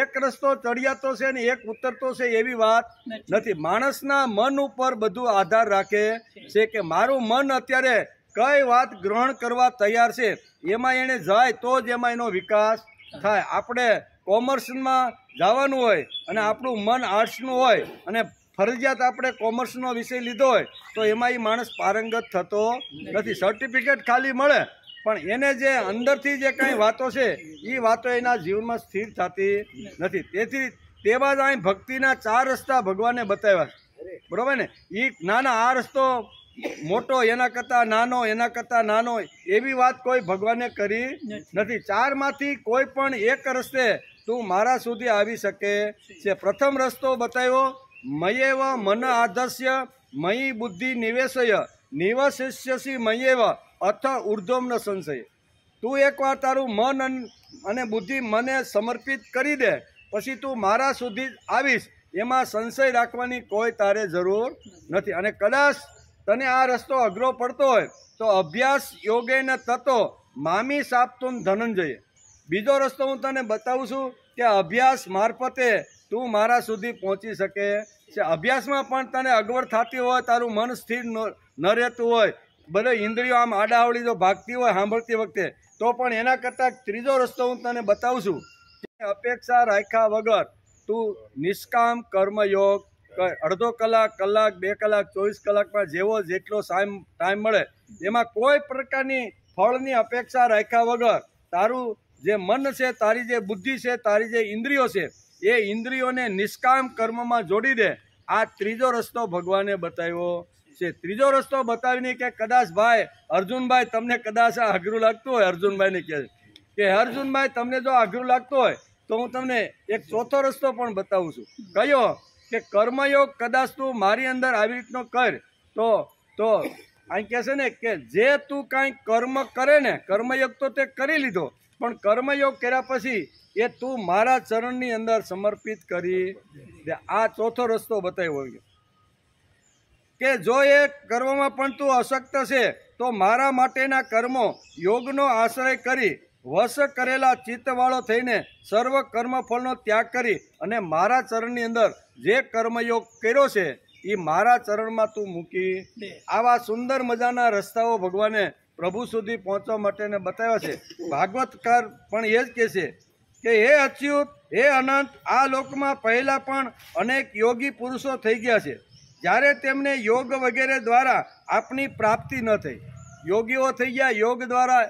એક રસ્તો ચડિયાતો છે ને એક ઉતરતો છે એવી વાત નથી. માણસના મન ઉપર બધું આધાર રાખે છે કે મારું મન અત્યારે કઈ વાત ગ્રહણ કરવા તૈયાર છે, એમાં એને જાય તો જ એમાં એનો વિકાસ થાય. આપણે કોમર્સમાં જવાનું હોય અને આપણું મન આર્ટ્સનું હોય અને ફરજિયાત આપણે કોમર્સનો વિષય લીધો હોય તો એમાં એ માણસ પારંગત થતો નથી. સર્ટિફિકેટ ખાલી મળે પણ એને જે અંદરથી જે કાંઈ વાતો છે એ વાતો એના જીવનમાં સ્થિર થતી નથી. તેથી તેવા જ અહીં ભક્તિના 4 રસ્તા ભગવાને બતાવ્યા છે, બરાબર ને. એ નાના આ રસ્તો મોટો, એના કરતાં નાનો, એના કરતાં નાનો, એવી વાત કોઈ ભગવાને કરી નથી. 4માંથી કોઈ પણ એક રસ્તે તું મારા સુધી આવી શકે છે. પ્રથમ રસ્તો બતાવ્યો, મયેવ મન આધસ્ય મયી બુદ્ધિ નિવેશય નિવશિષ્યસી મયેવ અથ ઉર્ધ્વમ ન સંશય. તું એકવાર તારું મન અને બુદ્ધિ મને સમર્પિત કરી દે, પછી તું મારા સુધી આવીશ, એમાં સંશય રાખવાની કોઈ તારે જરૂર નથી. અને કદાચ તને આ રસ્તો અઘરો પડતો હોય તો અભ્યાસ યોગેન તતો મામી સાપતુમ ધનંજય. બીજો રસ્તો હું તને બતાવું છું કે અભ્યાસ મારફતે તું મારા સુધી પહોંચી શકે છે. અભ્યાસમાં પણ તને અગવડ થતી હોય, તારું મન સ્થિર ન રહેતું હોય, ભલે ઇન્દ્રિયો આમ આડાવડી જો ભાગતી હોય સાંભળતી વખતે, તો પણ એના કરતાં ત્રીજો રસ્તો હું તને બતાવું છું કે અપેક્ષા રાખ્યા વગર તું નિષ્કામ કર્મયોગ કર. અડધો કલાક, 2 કલાક, 24 કલાકમાં જેટલો ટાઈમ મળે એમાં કોઈ પ્રકારની ફળની અપેક્ષા રાખ્યા વગર તારું જે મન છે, તારી જે બુદ્ધિ છે, તારી જે ઇન્દ્રિયો છે, એ ઇન્દ્રિયોને નિષ્કામ કર્મમાં જોડી દે. આ ત્રીજો રસ્તો ભગવાને બતાવ્યો છે. ત્રીજો રસ્તો બતાવીને કે કદાચ ભાઈ અર્જુનભાઈ તમને કદાચ આ અઘરું લાગતું હોય, અર્જુનભાઈને કહે કે અર્જુનભાઈ તમને જો અઘરું લાગતું હોય તો હું તમને એક ચોથો રસ્તો પણ બતાવું છું. કયો? કે કર્મયોગ કદાચ તું મારી અંદર આવી રીતનો કર તો અહીં કહે છે ને કે જે તું કાંઈ કર્મ કરે ને, કર્મયોગ તો તે કરી લીધો, પણ કર્મયોગ કર્યા પછી એ તું મારા ચરણની અંદર સમર્પિત કરી દે. આ ચોથો રસ્તો બતાવ્યો કે જો એ કરવામાં પણ તું અશક્ત છે તો મારા માટેના કર્મો યોગનો આશ્રય કરી વશ કરેલા ચિત્તવાળો થઈને સર્વ કર્મફળનો ત્યાગ કરી અને મારા ચરણની અંદર જે કર્મયોગ કર્યો છે એ મારા ચરણમાં તું મૂકી. આવા સુંદર મજાના રસ્તાઓ ભગવાને પ્રભુ સુધી પહોંચવા માટેને બતાવ્યા છે. ભાગવતકાર પણ એ જ કહે છે કે હે અચ્યુત, હે અનંત, આ લોકમાં પહેલાં પણ અનેક યોગી પુરુષો થઈ ગયા છે. જ્યારે તેમને યોગ વગેરે દ્વારા આપની પ્રાપ્તિ ન થઈ, યોગીઓ થઈ ગયા, યોગ દ્વારા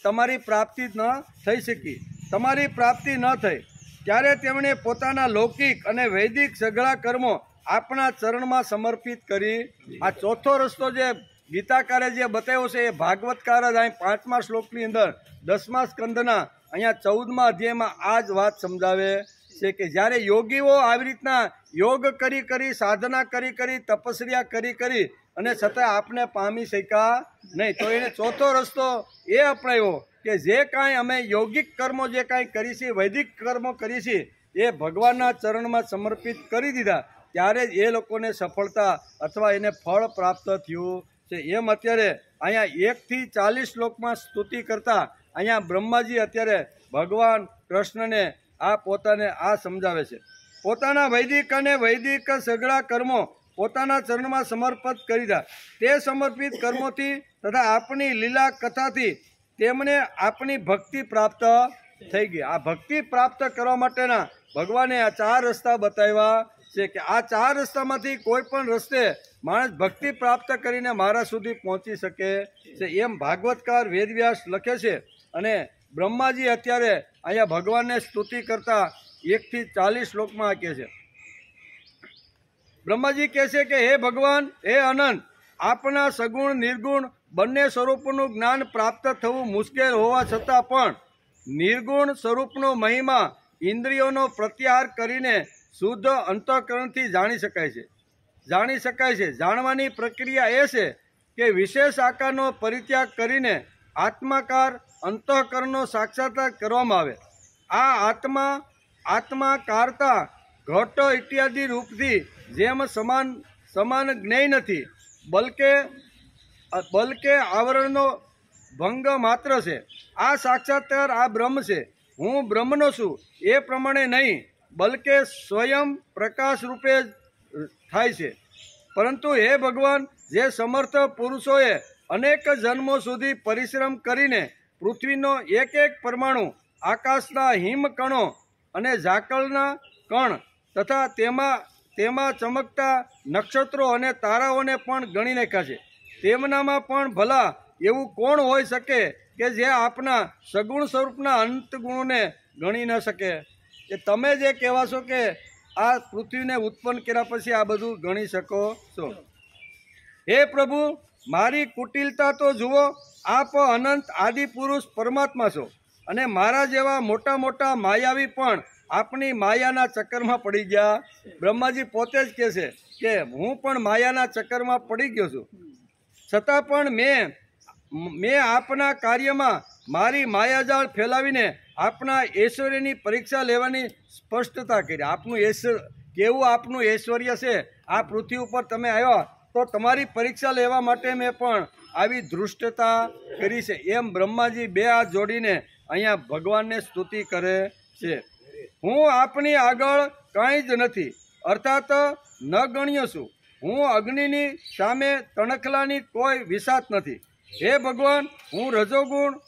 તમારી પ્રાપ્તિ ન થઈ શકી, તમારી પ્રાપ્તિ ન થઈ, ત્યારે તેમણે પોતાના લૌકિક અને વૈદિક સઘળા કર્મો આપણા ચરણમાં સમર્પિત કરી. આ ચોથો રસ્તો જે ગીતાકારે જે બતાવ્યો છે એ ભાગવતકાર જ અહીં 5મા શ્લોકની અંદર 10મા સ્કંદના અહીંયા 14મા અધ્યાયમાં આ જ વાત સમજાવે છે કે જ્યારે યોગીઓ આવી રીતના યોગ કરી સાધના કરી તપસ્યા કરી અને છતાં આપને પામી શક્યા નહીં. તો એને ચોથો રસ્તો એ અપનાવ્યો કે જે કાંઈ અમે યોગિક કર્મો જે કાંઈ કરી છે, વૈદિક કર્મો કરી છે, એ ભગવાનના ચરણમાં સમર્પિત કરી દીધા, ત્યારે જ એ લોકોને સફળતા અથવા એને ફળ પ્રાપ્ત થયું છે. એમ અત્યારે અહીંયા 1 થી 40 શ્લોકમાં સ્તુતિ કરતા અહીંયા બ્રહ્માજી અત્યારે ભગવાન કૃષ્ણને આ પોતાને આ સમજાવે છે. પોતાના વૈદિક અને વૈદિક સઘળા કર્મો પોતાના ચરણમાં સમર્પિત કરી દીધા. તે સમર્પિત કર્મોથી તથા આપણી લીલા કથાથી તેમને આપણી ભક્તિ પ્રાપ્ત થઈ ગઈ. આ ભક્તિ પ્રાપ્ત કરવા માટેના ભગવાને આ 4 રસ્તા બતાવ્યા છે કે આ 4 રસ્તામાંથી કોઈ પણ રસ્તે માણસ ભક્તિ પ્રાપ્ત કરીને મારા સુધી પહોંચી શકે છે. એમ ભાગવતકાર વેદવ્યાસ લખે છે. અને બ્રહ્માજી અત્યારે અહીંયા ભગવાનને સ્તુતિ કરતા 1 થી 40 શ્લોકમાં કહે છે. બ્રહ્માજી કહે છે કે હે ભગવાન, હે અનંત, આપના સગુણ નિર્ગુણ બંને સ્વરૂપનું જ્ઞાન પ્રાપ્ત થવું મુશ્કેલ હોવા છતાં પણ નિર્ગુણ સ્વરૂપનો મહિમા ઇન્દ્રિયોનો પ્રત્યાહાર કરીને શુદ્ધ અંતઃકરણથી જાણી શકાય છે. જાણવાની પ્રક્રિયા એ છે કે વિશેષ આકારનો પરિત્યાગ કરીને આત્માકાર અંતઃકરણનો સાક્ષાત્કાર કરવામાં આવે. આ આત્માકારતા ઘટ ઇત્યાદિ રૂપથી જેમ સમાન જ્ઞેય નથી, બલકે આવરણનો ભંગ માત્ર છે. આ સાક્ષાત્કાર આ બ્રહ્મ છે, હું બ્રહ્મનો છું એ પ્રમાણે નહીં, બલકે સ્વયં પ્રકાશ રૂપે થાય છે. પરંતુ હે ભગવાન, જે સમર્થ પુરુષોએ અનેક જન્મો સુધી પરિશ્રમ કરીને પૃથ્વીનો એક એક પરમાણુ, આકાશના હિમકણો અને ઝાકળના કણ તથા તેમાં ચમકતા નક્ષત્રો અને તારાઓને પણ ગણી નાખ્યા છે, તેમનામાં પણ ભલા એવું કોણ હોઈ શકે કે જે આપના સગુણ સ્વરૂપના અંત ગુણોને ગણી ન શકે? એ તમે જે કહેવા છો કે આ પૃથ્વીને ઉત્પન્ન કર્યા પછી આ બધું ગણી શકો છો. હે પ્રભુ, મારી કુટિલતા તો જુઓ. આપ અનંત આદિ પુરુષ પરમાત્મા છો અને મારા જેવા મોટા મોટા માયાવી પણ આપની માયાના ચક્કરમાં પડી ગયા. બ્રહ્માજી પોતે જ કહે છે કે હું પણ માયાના ચક્કરમાં પડી ગયો છું, છતાં પણ મેં આપના કાર્યમાં મારી માયાજાળ ફેલાવીને આપના ઐશ્વર્યની પરીક્ષા લેવાની સ્પષ્ટતા કરી. કેવું આપનું ઐશ્વર્ય છે, આ પૃથ્વી ઉપર તમે આવ્યા તો તમારી પરીક્ષા લેવા માટે મેં પણ આવી ધૃષ્ટતા કરી છે. એમ બ્રહ્માજી 2 હાથ જોડીને અહીંયા ભગવાનને સ્તુતિ કરે છે. હું આપની આગળ કાંઈ જ નથી, અર્થાત ન ગણ્યો છું. હું અગ્નિની સામે તણખલાની કોઈ વિસાત નથી. હે ભગવાન, હું રજોગુણ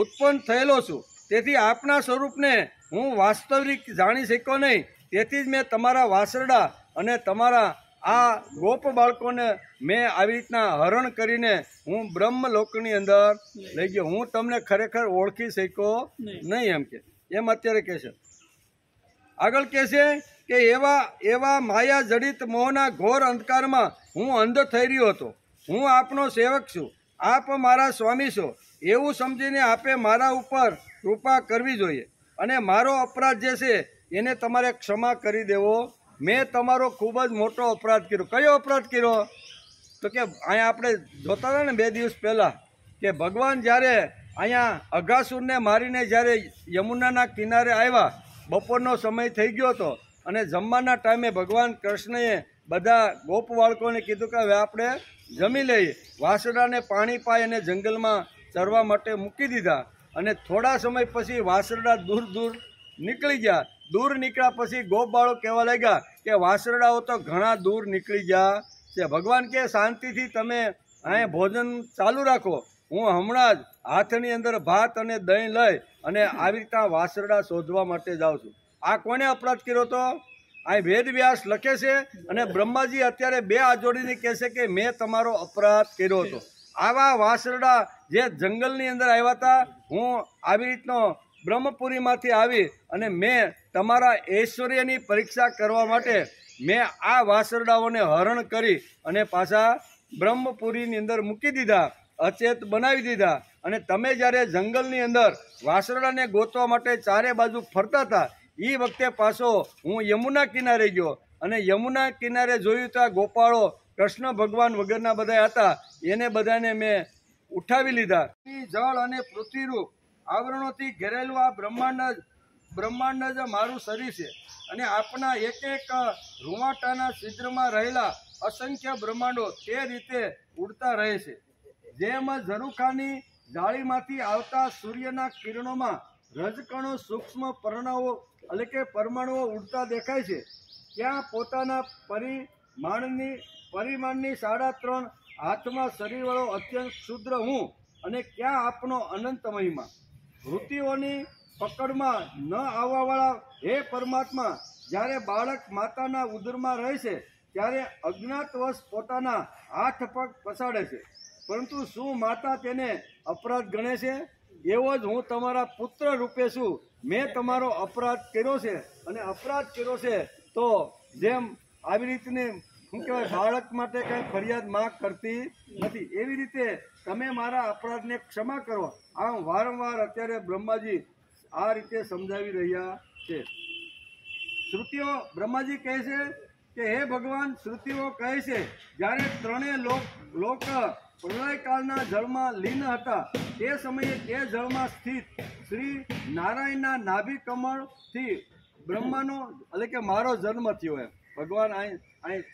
ઉત્પન્ન થયેલો છું, તેથી આપના સ્વરૂપને હું વાસ્તવિક જાણી શક્યો નહીં. તેથી જ મેં તમારા વાસરડા અને તમારા આ ગોપ બાળકોને મેં આવી રીતના હરણ કરીને હું બ્રહ્મલોકની અંદર લઈ ગયો. હું તમને ખરેખર ઓળખી શક્યો નહીં એમ અત્યારે કહે છે. આગળ કહે છે કે એવા માયા જડિત મોહના ઘોર અંધકારમાં હું અંધ થઈ રહ્યો હતો. હું આપનો સેવક છું, આપ મારા સ્વામી છો એવું સમજીને આપે મારા ઉપર કૃપા કરવી જોઈએ અને મારો અપરાધ જે છે એને તમારે ક્ષમા કરી દેવો. મેં તમારો ખૂબ જ મોટો અપરાધ કર્યો. કયો અપરાધ કર્યો? તો કે અહીંયા આપણે જોતા હતા ને 2 દિવસ પહેલાં કે ભગવાન જ્યારે અહીંયા અઘાસુરને મારીને જ્યારે યમુનાના કિનારે આવ્યા, બપોરનો સમય થઈ ગયો હતો અને જમવાના ટાઈમે ભગવાન કૃષ્ણએ બધા ગોપ બાળકોને કીધું કે હવે આપણે જમી લઈએ. વાસરડાને પાણી પાઈ અને જંગલમાં ચરવા માટે મૂકી દીધા અને થોડા સમય પછી વાસરડા દૂર નીકળી ગયા. દૂર નીકળ્યા પછી ગોપ બાળકો કહેવા લાગ્યા કે વાસરડાઓ તો ઘણા દૂર નીકળી ગયા છે. ભગવાન કે શાંતિથી તમે અહીંયા ભોજન ચાલુ રાખો, હું હમણાં જ હાથની અંદર ભાત અને દહીં લઈ અને આવી રીતના વાસરડા શોધવા માટે જાઉં છું. આ કોને અપરાધ કર્યો હતો? આ વેદવ્યાસ લખે છે અને બ્રહ્માજી અત્યારે 2 હાથ જોડીને કહે છે કે મેં તમારો અપરાધ કર્યો હતો. આવા વાસરડા જે જંગલની અંદર આવ્યા હતા, હું આવી રીતનો બ્રહ્મપુરીમાંથી આવી અને મેં તમારા ઐશ્વર્યની પરીક્ષા કરવા માટે મેં આ વાસરડાઓને હરણ કરી અને પાછા બ્રહ્મપુરીની અંદર મૂકી દીધા, અચેત બનાવી દીધા. અને તમે જ્યારે જંગલની અંદર વાસરડાને ગોતવા માટે ચારે બાજુ ફરતા હતા એ વખતે પાછો હું યમુના કિનારે ગયો અને યમુના કિનારે જોયું તો આ ગોપાળો કૃષ્ણ ભગવાન વગરના બધા હતા એને બધાને મેં ઉઠાવી લીધા. જળ અને પૃથ્વીરૂપ આવરણોથી ઘેરેલું આ બ્રહ્માંડ જ મારું શરીર છે અને આપના એક એક રૂંવાટાના છિદ્રમાં રહેલા અસંખ્ય બ્રહ્માંડો તે રીતે ઉડતા રહે છે. જેમ ઝરૂખાની જાળીમાંથી આવતા સૂર્યના કિરણોમાં રજકણો સૂક્ષ્મ પરમાણુઓ એટલે કે પરમાણુઓ ઉડતા દેખાય છે, ત્યાં પોતાના પરિમાણની 3.5 હાથમાં શરીરવાળો અત્યંત ક્ષુદ્ર હું અને ક્યાં આપનો અનંત મહિમા. વૃત્તિઓની પકડમાં ન આવવાવાળા હે પરમાત્મા, જ્યારે બાળક માતાના ઉદરમાં રહે છે ત્યારે અજ્ઞાતવશ પોતાના હાથ પગ પછાડે છે, પરંતુ શું માતા તેને અપરાધ ગણે છે? એવો જ હું તમારા પુત્ર રૂપે છું. મેં તમારો અપરાધ કર્યો છે અને અપરાધ કર્યો છે તો જેમ આવી રીતની શું કહેવાય બાળક માટે કંઈ ફરિયાદ માં કરતી નથી, એવી રીતે તમે મારા અપરાધને ક્ષમા કરો. આમ વારંવાર અત્યારે બ્રહ્માજી આ રીતે સમજાવી રહ્યા છે. શ્રુતિઓ બ્રહ્માજી કહે છે કે હે ભગવાન, શ્રુતિઓ કહે છે જ્યારે ત્રણેય લોક પ્રલયકાળના જળમાં લીન હતા તે સમયે તે જળમાં સ્થિત શ્રી નારાયણના નાભી કમળથી બ્રહ્માનો એટલે કે મારો જન્મ થયો. એમ ભગવાન અહીં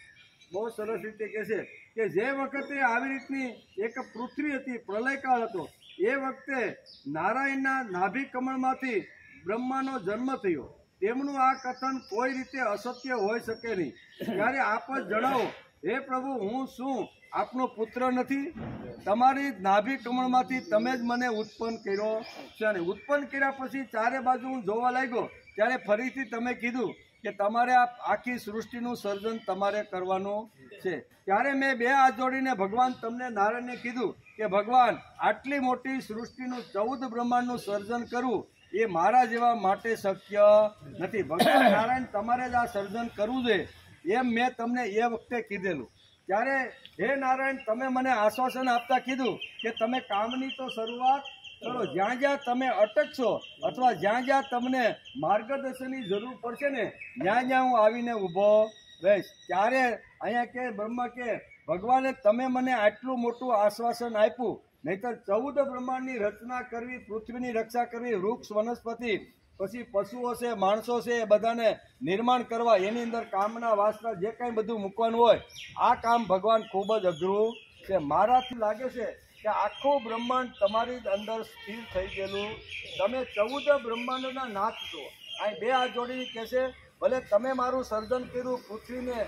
બહુ સરસ રીતે કહે છે કે જે વખતે આવી રીતની એક પૃથ્વી હતી, પ્રલયકાળ હતો, એ વખતે નારાયણના નાભી કમળમાંથી બ્રહ્માનો જન્મ થયો. તેમનું આ કથન કોઈ રીતે અસત્ય હોઈ શકે નહીં. ત્યારે આપ જ જણાવો, હે પ્રભુ, હું શું આપનો પુત્ર નથી? તમારી નાભી કમળમાંથી તમે જ મને ઉત્પન્ન કર્યો છે. અને ઉત્પન્ન કર્યા પછી ચારે બાજુ હું જોવા લાગ્યો ત્યારે ફરીથી તમે કીધું કે તમારે આ આખી સૃષ્ટિનું સર્જન તમારે કરવાનું છે. ત્યારે મેં 2 હાથ જોડીને ભગવાન તમને નારાયણને કીધું કે ભગવાન, આટલી મોટી સૃષ્ટિનું 14 બ્રહ્માંડનું સર્જન કરવું એ મારા જેવા માટે શક્ય નથી. ભગવાન નારાયણ, તમારે જ આ સર્જન કરવું જોઈએ એમ મેં તમને એ વખતે કીધેલું. ત્યારે હે નારાયણ, તમે મને આશ્વાસન આપતા કીધું કે તમે કામની તો શરૂઆત કરો. જ્યાં જ્યાં તમે અટકશો અથવા જ્યાં જ્યાં તમને માર્ગદર્શનની જરૂર પડશે ને ત્યાં જ્યાં હું આવીને ઊભો રહીશ. ત્યારે અહીંયા કે બ્રહ્મા કે ભગવાને તમે મને આટલું મોટું આશ્વાસન આપ્યું, નહીતર 14 બ્રહ્માંડની રચના કરવી, પૃથ્વીની રક્ષા કરવી, વૃક્ષ વનસ્પતિ પછી પશુઓ છે, માણસો છે, એ બધાને નિર્માણ કરવા, એની અંદર કામના વાસના જે કાંઈ બધું મૂકવાનું હોય, આ કામ ભગવાન ખૂબ જ અઘરું છે. મારાથી લાગે છે કે આખું બ્રહ્માંડ તમારી જ અંદર સ્થિર થઈ ગયેલું. તમે 14 બ્રહ્માંડના નાથ છો. અહીં 2 હાથ જોડીને કહેશે, ભલે તમે મારું સર્જન કર્યું, પૃથ્વીને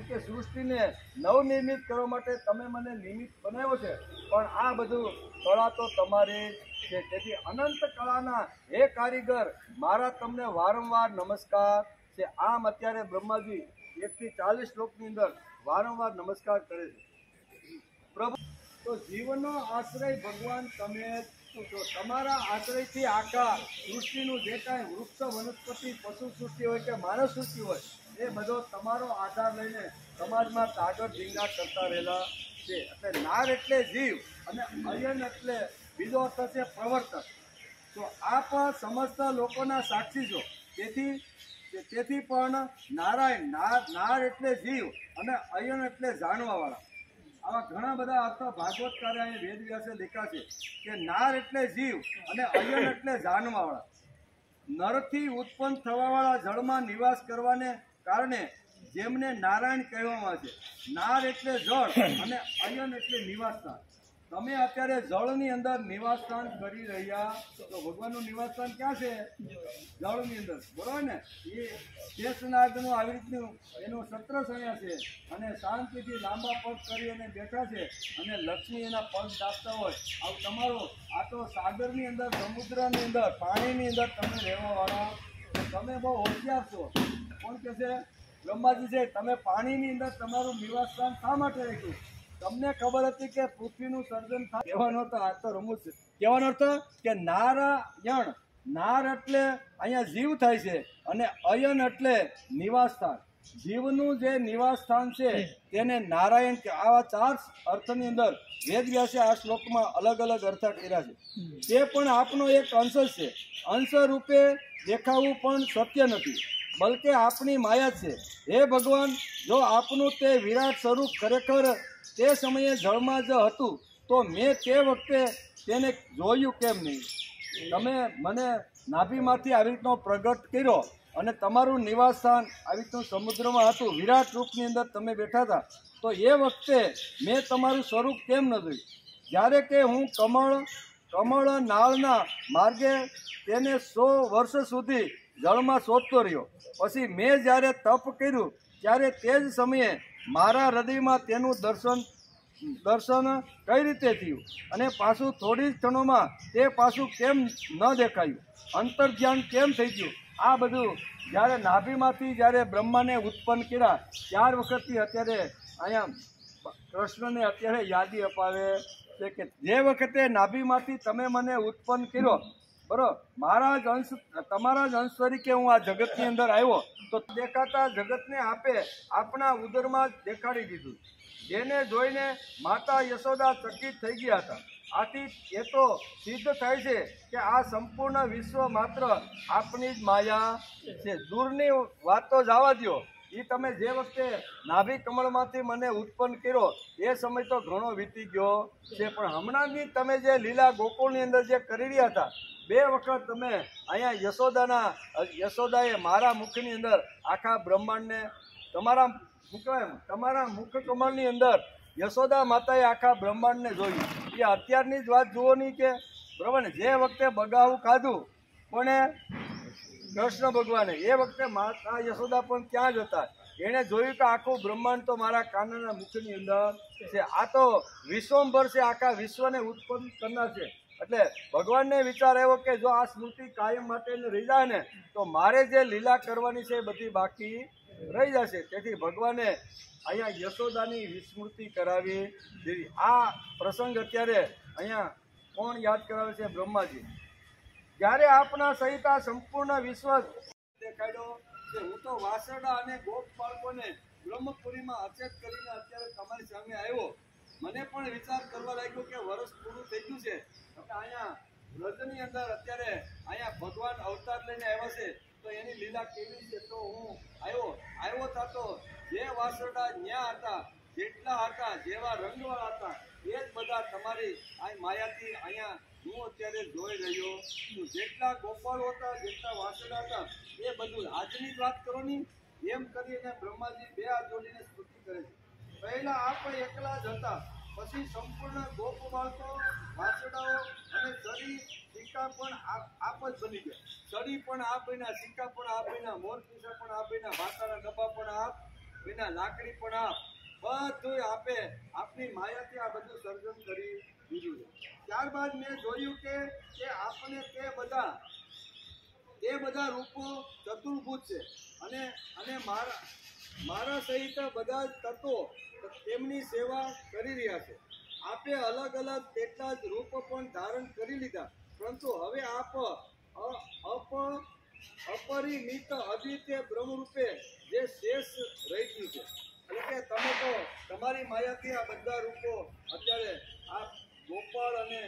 કે સૃષ્ટિને નવનિર્મિત કરવા માટે તમે મને નિમિત્ત બનાવ્યો છે, પણ આ બધું કળા તો તમારી છે. તેથી અનંત કળાના હે કારીગર, મારા તમને વારંવાર નમસ્કાર છે. આમ અત્યારે બ્રહ્માજી 1 થી 40 શ્લોકની અંદર વારંવાર નમસ્કાર કરે છે. પ્રભુ, તો જીવનો આશ્રય ભગવાન તમે છો. તમારા આશ્રયથી આખા સૃષ્ટિનું જે કાંઈ વૃક્ષ વનસ્પતિ પશુ સૃષ્ટિ હોય કે માનવ સૃષ્ટિ હોય એ બધો તમારો આધાર લઈને સમાજમાં તાગર ઝીંગા કરતા રહેલા છે. એટલે નાર એટલે જીવ અને અયન એટલે બીજો અર્થ છે પ્રવર્તક. તો આપ સમસ્ત લોકોના સાક્ષી છો. તેથી પણ નારાયણ નાર એટલે જીવ અને અયન એટલે જાણવાવાળા. આવા ઘણા બધા અર્થ ભાગવતકારે અહીં વેદવ્યાસે લખ્યા છે કે નાર એટલે જીવ અને અયન એટલે જાણવાવાળા. નરથી ઉત્પન્ન થવાવાળા જળમાં નિવાસ કરવાને કારણે જેમને નારાયણ કહેવામાં આવે છે. નાર એટલે જળ અને અયન એટલે નિવાસસ્થાન. તમે અત્યારે જળની અંદર નિવાસસ્થાન કરી રહ્યા છો. ભગવાનનું નિવાસસ્થાન ક્યાં છે? જળની અંદર, બરોબર ને? એ શેષનાગનું આવી રીતનું એનું સત્ર સણ્યા છે અને શાંતિથી લાંબા પગ કરી અને બેઠા છે અને લક્ષ્મી એના પગ દાબતા હોય. આવું તમારો આ તો સાગરની અંદર, સમુદ્રની અંદર, પાણીની અંદર તમે રહેવાવાળા. તમે બહુ હોશિયાર છો. કોણ કહે છે? બ્રહ્માજી છે. તમે પાણીની અંદર તમારું નિવાસસ્થાન શા માટે રાખ્યું? તમને ખબર હતી કે પૃથ્વીનું સર્જન થાય. કહેવાનો અર્થ આ તો રમૂજ છે. કહેવાનો અર્થ કે નારાયણ, નાર એટલે અહીંયા જીવ થાય છે અને અયન એટલે નિવાસસ્થાન. જીવનું જે નિવાસસ્થાન છે તેને નારાયણ કે. આવા 4 અર્થની અંદર વેદવ્યાસે આ શ્લોકમાં અલગ અલગ અર્થ કર્યા છે. તે પણ આપનો એક અંશ છે. અંશ રૂપે દેખાવું પણ સત્ય નથી. બલકે આપની માયા છે. હે ભગવાન, જો આપનું તે વિરાટ સ્વરૂપ ખરેખર તે સમયે જળમાં જ હતું તો મેં તે વખતે તેને જોયું કેમ નહીં? તમે મને નાભીમાંથી આવી રીતનો પ્રગટ કર્યો અને તમારું નિવાસ સ્થાન આવી રીતનું સમુદ્રમાં હતું, વિરાટ રૂપની અંદર તમે બેઠા હતા, તો એ વખતે મેં તમારું સ્વરૂપ કેમ ન જોયું? જ્યારે કે હું કમળ નાળના માર્ગે તેને 100 વર્ષ સુધી જળમાં શોધતો રહ્યો. પછી મેં જ્યારે તપ કર્યું ત્યારે તે જ સમયે મારા હૃદયમાં તેનું દર્શન કઈ રીતે થયું અને પાછું થોડી જ ક્ષણોમાં તે પાછું કેમ ન દેખાયું? અંતર્ધ્યાન કેમ થઈ ગયું? આ બધું જ્યારે નાભીમાંથી જ્યારે બ્રહ્માને ઉત્પન્ન કર્યા ત્યાર વખતથી અત્યારે અહીંયા કૃષ્ણને અત્યારે યાદી અપાવે છે કે જે વખતે નાભીમાંથી તમે મને ઉત્પન્ન કર્યો, બરોબર, મારા જ અંશ, તમારા જ અંશ તરીકે હું આ જગતની અંદર આવ્યો, તો દેખાતા જગતને આપે આપણા ઉદરમાં જ દેખાડી દીધું, જેને જોઈને માતા યશોદા ચકિત થઈ ગયા હતા. આથી એ તો સિદ્ધ થાય છે કે આ સંપૂર્ણ વિશ્વ માત્ર આપની જ માયા છે. દૂરની વાતો જવા દો, એ તમે જે વખતે નાભી કમળમાંથી મને ઉત્પન્ન કર્યો એ સમય તો ઘણો વીતી ગયો છે, પણ હમણાંની તમે જે લીલા ગોકુળની અંદર જે કરી રહ્યા હતા, 2 વખત તમે અહીંયા યશોદાએ મારા મુખની અંદર આખા બ્રહ્માંડને તમારા મુખ કમળની અંદર યશોદા માતાએ આખા બ્રહ્માંડને જોયું. એ અત્યારની જ વાત જુઓ નહીં કે બરાબર ને? જે વખતે બગાવું ખાધું પણ કૃષ્ણ ભગવાને, એ વખતે માતા યશોદા પણ ત્યાં જ હતા. એણે જોયું કે આખું બ્રહ્માંડ તો મારા કાનના મુખની અંદર છે. આ તો વિશ્વંભર છે, આખા વિશ્વને ઉત્પન્ન કરનાર છે. એટલે ભગવાનને વિચાર આવ્યો કે જો આ સ્મૃતિ કાયમ માટે રહી જાય ને તો મારે જે લીલા કરવાની છે એ બધી બાકી રહી જશે. તેથી ભગવાને અહીંયા યશોદાની વિસ્મૃતિ કરાવી દીધી. આ પ્રસંગ અત્યારે અહીંયા કોણ યાદ કરાવે છે? બ્રહ્માજી. જ્યારે આપના સહિત આ સંપૂર્ણ વિશ્વ દેખાડ્યો કે હું તો વાસરડા અને ગોપ બાળકોને બ્રહ્મપુરીમાં અચેત કરીને અત્યારે તમારી સામે આવ્યો. મને પણ વિચાર કરવા લાગ્યો કે વર્ષ પૂરું થઈ ગયું છે, અહીંયા વ્રજની અંદર અત્યારે અહીંયા ભગવાન અવતાર લઈને આવ્યા છે, તો એની લીલા કેવી છે? તો હું આવ્યો થતો જે વાસરડા ન્યા હતા, જેટલા હતા, જેવા રંગવાળા હતા, એ જ બધા તમારી આ માયાથી અહીંયા હું અત્યારે જોઈ રહ્યો છું. જેટલા ગોપાળો હતા, જેટલા વાસરડા હતા, એ બધું આજની જ વાત કરો ની. એમ કરીને બ્રહ્માજી 2 હાથ જોડીને સ્તુતિ કરે છે. પહેલા આપ એકલા જ હતા, પછી સંપૂર્ણ ગોપ બાળકો, વાસરડાઓ અને ચડી સિક્કા પણ આપ જ બની ગયા. ચડી પણ આપ બન્યા, સિક્કા પણ આપ બન્યા, મોર પીસા પણ આપ બન્યા, ભાતાના ડબ્બા પણ આપ બન્યા, લાકડી પણ આપ, બધું આપે આપની માયાથી આ બધું સર્જન કરી દીધું છે. ત્યારબાદ મેં જોયું કે આપણે તે બધા રૂપો ચતુર્ભુજ છે અને મારા સહિત બધા જ તત્વો તેમની સેવા કરી રહ્યા છે. આપે અલગ અલગ કેટલા જ રૂપ પણ ધારણ કરી લીધા, પરંતુ હવે આપ અપરિમિત અદ્વિતીય બ્રહ્મરૂપે જે શેષ રહી ગયું છે. એટલે કે તમે તો તમારી માયાથી આ બધા રૂપો અત્યારે આ ગોપાળ અને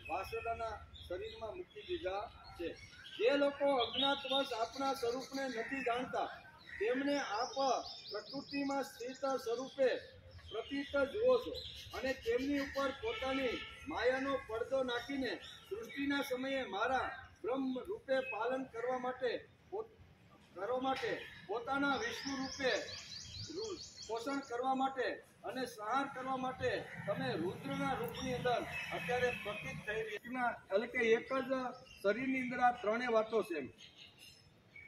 વાસરડાના શરીરમાં મૂકી દીધા છે. જે લોકો અજ્ઞાતવશ આપણા સ્વરૂપને નથી જાણતા, તેમને આપ પ્રકૃતિમાં સ્થિત સ્વરૂપે પ્રતીત જુઓ છો અને તેમની ઉપર પોતાની માયાનો પડદો નાખીને સૃષ્ટિના સમયે મારા બ્રહ્મ રૂપે પાલન કરવા માટે પોતાના વિષ્ણુ રૂપે પોષણ કરવા માટે અને સંહાર કરવા માટે તમે રુદ્રના રૂપની અંદર અત્યારે પ્રતીત થઈ રહ્યા. એટલે કે એક જ શરીરની અંદર આ 3 વાતો છે.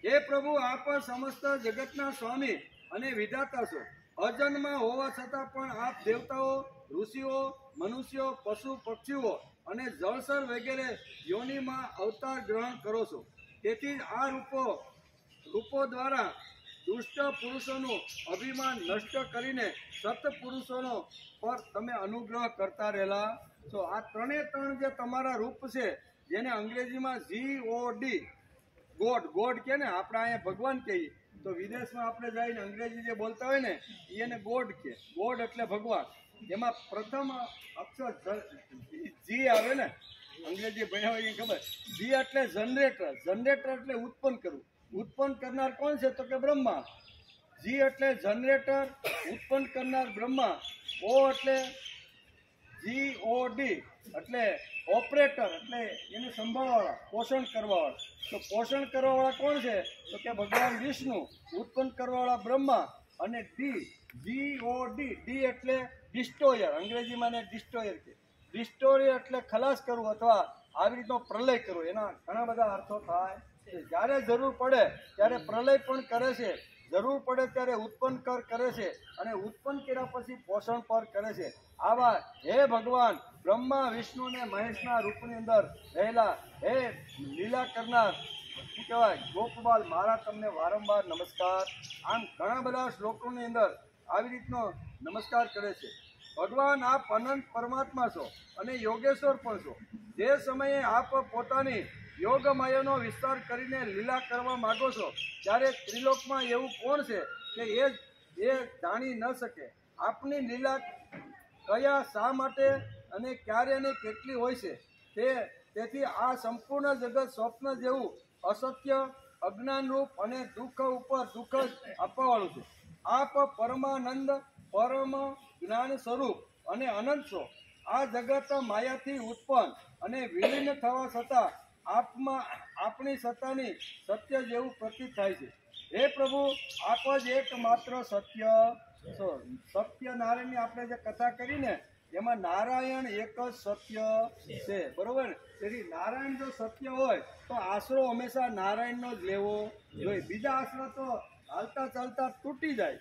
હે પ્રભુ, આપ સમસ્ત જગતના સ્વામી અને વિધાતા છો. અજન્મા હોવા છતાં પણ આપ દેવતાઓ, ઋષિઓ, મનુષ્યો, પશુ પક્ષીઓ અને જળસર વગેરે યોનિમાં અવતાર ગ્રહણ કરો છો. તેથી જ આ રૂપો દ્વારા દુષ્ટ પુરુષોનું અભિમાન નષ્ટ કરીને સત્પુરુષોનો પર તમે અનુગ્રહ કરતા રહેલા છો. આ 3 જે તમારા રૂપ છે, જેને અંગ્રેજીમાં ગોડ કે ને, આપણે અહીંયા ભગવાન કહીએ, તો વિદેશમાં આપણે જઈને અંગ્રેજી જે બોલતા હોય ને એને ગોડ કે. ગોડ એટલે ભગવાન. એમાં પ્રથમ અક્ષર જી આવે ને, અંગ્રેજી ભણ્યા હોય એ ખબર. જી એટલે જનરેટર એટલે ઉત્પન્ન કરવું. ઉત્પન્ન કરનાર કોણ છે? તો કે બ્રહ્મા. જી એટલે જનરેટર, ઉત્પન્ન કરનાર બ્રહ્મા. ઓ એટલે GOD એટલે ઓપરેટર, એટલે એને સંભાળવાળા, પોષણ કરવાવાળા. તો પોષણ કરવાવાળા કોણ છે? તો કે ભગવાન વિષ્ણુ. ઉત્પન્ન કરવાવાળા બ્રહ્મા. અને GOD, ડી એટલે ડિસ્ટ્રોયર, અંગ્રેજીમાં ને ડિસ્ટ્રોયર કે ડિસ્ટ્રોયર એટલે ખલાસ કરવું અથવા આવી રીતનો પ્રલય કરવો. એના ઘણા બધા અર્થો થાય છે. જ્યારે જરૂર પડે ત્યારે પ્રલય પણ કરે છે, જરૂર પડે ત્યારે ઉત્પન્ન કરે છે, અને ઉત્પન્ન કર્યા પછી પોષણ પર કરે છે. આવા હે ભગવાન બ્રહ્મા, વિષ્ણુ અને મહેશના રૂપની અંદર રહેલા હે લીલા કરનાર શું કહેવાય ગોપબાલ, મારા તમને વારંવાર નમસ્કાર. આમ ઘણા બધા શ્લોકોની અંદર આવી રીતનો નમસ્કાર કરે છે. ભગવાન આપ અનંત પરમાત્મા છો અને યોગેશ્વર પણ છો. જે સમયે આપ પોતાની યોગ માયાનો વિસ્તાર કરીને લીલા કરવા માગો છો ત્યારે ત્રિલોકમાં એવું કોણ છે કે એ જાણી ન શકે આપની લીલા કયા, શા માટે અને ક્યારે અને કેટલી હોય છે. તેથી આ સંપૂર્ણ જગત સ્વપ્ન જેવું અસત્ય, અજ્ઞાનરૂપ અને દુઃખ ઉપર દુઃખ જ આપવાવાળું છે. આપ પરમાનંદ, પરમ જ્ઞાન સ્વરૂપ અને અનંત છો. આ જગત માયાથી ઉત્પન્ન અને વિલીન થવા છતાં આપણી સત્તાની સત્ય જેવું પ્રતીત થાય છે. હે પ્રભુ, આપ જ એકમાત્ર સત્ય છો. સત્ય નારાયણની આપણે જે કથા કરીને એમાં નારાયણ એક જ સત્ય છે, બરોબર ને? તેથી નારાયણ જો સત્ય હોય તો આશરો હંમેશા નારાયણનો જ લેવો જોઈએ. બીજા આશરો તો હાલતા ચાલતા તૂટી જાય.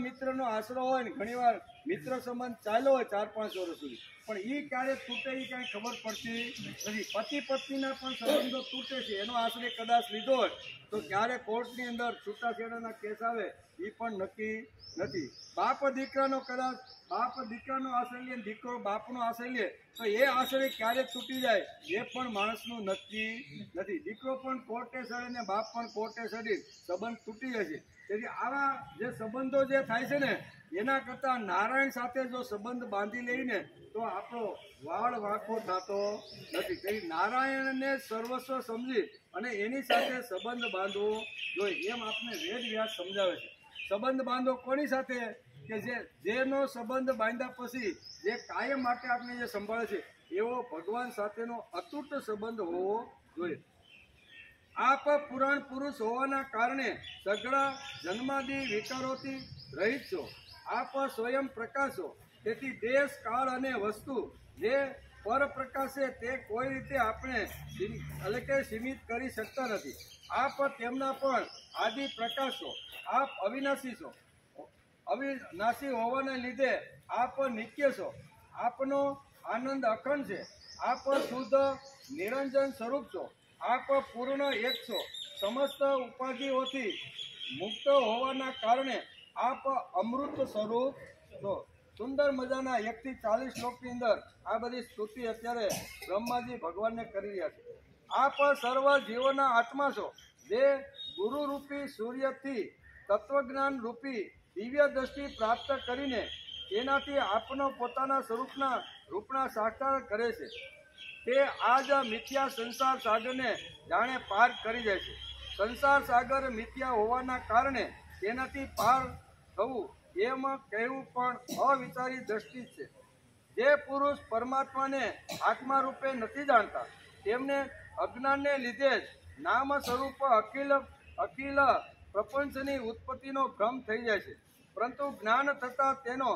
મિત્રનો આશરો હોય ને, ઘણીવાર મિત્ર સંબંધ ચાલ્યો હોય 4-5 વર્ષ સુધી, પણ એ ક્યારે તૂટે એ કાંઈ ખબર પડતી નથી. પતિ પત્નીના પણ સંબંધો તૂટે છે. એનો આશ્રય કદાચ લીધો હોય તો ક્યારે કોર્ટની અંદર છૂટાછેડાના કેસ આવે એ પણ નક્કી નથી. બાપ દીકરાનો આશ્રય લે, દીકરો બાપનો આશ્રય લે તો એ આશ્રય ક્યારે તૂટી જાય એ પણ માણસનું નક્કી નથી. દીકરો પણ કોર્ટે ચડે ને બાપ પણ કોર્ટે ચડી સંબંધ તૂટી જાય છે. તેથી આવા જે સંબંધો જે થાય છે ને, એના કરતાં નારાયણ સાથે જો સંબંધ બાંધી લઈને તો આપણો વાળ વાંકો થતો નથી. તેથી નારાયણને સર્વસ્વ સમજી અને એની સાથે સંબંધ બાંધવો જોઈએ, એમ આપણે વેદ વ્યાસ સમજાવે છે. સંબંધ બાંધો કોની સાથે? કે જેનો સંબંધ બાંધ્યા પછી જે કાયમ માટે આપણે જે સંભાળે છે એવો ભગવાન સાથેનો અતૂટ સંબંધ હોવો જોઈએ. આપ પુરાણ પુરુષ હોવાના કારણે સઘળા જન્માદિ વિકારોથી રહિત છો. આપ સ્વયં પ્રકાશ છો. તેથી દેશ, કાળ અને વસ્તુ જે પરપ્રકાશ છે તે કોઈ રીતે આપણે એટલે કે સીમિત કરી શકતા નથી. આપ તેમના પણ આદિ પ્રકાશ છો. આપ અવિનાશી છો. અવિનાશી હોવાને લીધે આપ નિત્ય છો. આપનો આનંદ અખંડ છે. આપ શુદ્ધ નિરંજન સ્વરૂપ છો. આપ પૂર્ણ એક છો. સમસ્ત ઉપાધિઓથી મુક્ત હોવાના કારણે આપ અમૃત સ્વરૂપ છો. સુંદર મજાના 1 થી 40 શ્લોકની અંદર આ બધી સ્તુતિ અત્યારે બ્રહ્માજી ભગવાનને કરી રહ્યા છે. આપ સર્વ જીવોના આત્મા છો, જે ગુરુ રૂપી સૂર્યથી તત્વજ્ઞાન રૂપી દિવ્ય દ્રષ્ટિ પ્રાપ્ત કરીને તેનાથી આપનો પોતાના રૂપના સાક્ષાત કરે છે. તે આ જ મિથ્યા સંસાર સાગરને જાણે પાર કરી જાય છે. સંસાર સાગર મિથ્યા હોવાના કારણે તેનાથી પાર થવું એમ કહેવું પણ અવિચારી દ્રષ્ટિ છે. જે પુરુષ પરમાત્માને આત્મા રૂપે નથી જાણતા તેમને અજ્ઞાનને લીધે જ નામ સ્વરૂપ અખિલ પ્રપંચની ઉત્પત્તિનો ભ્રમ થઈ જાય છે. પરંતુ જ્ઞાન થતાં તેનો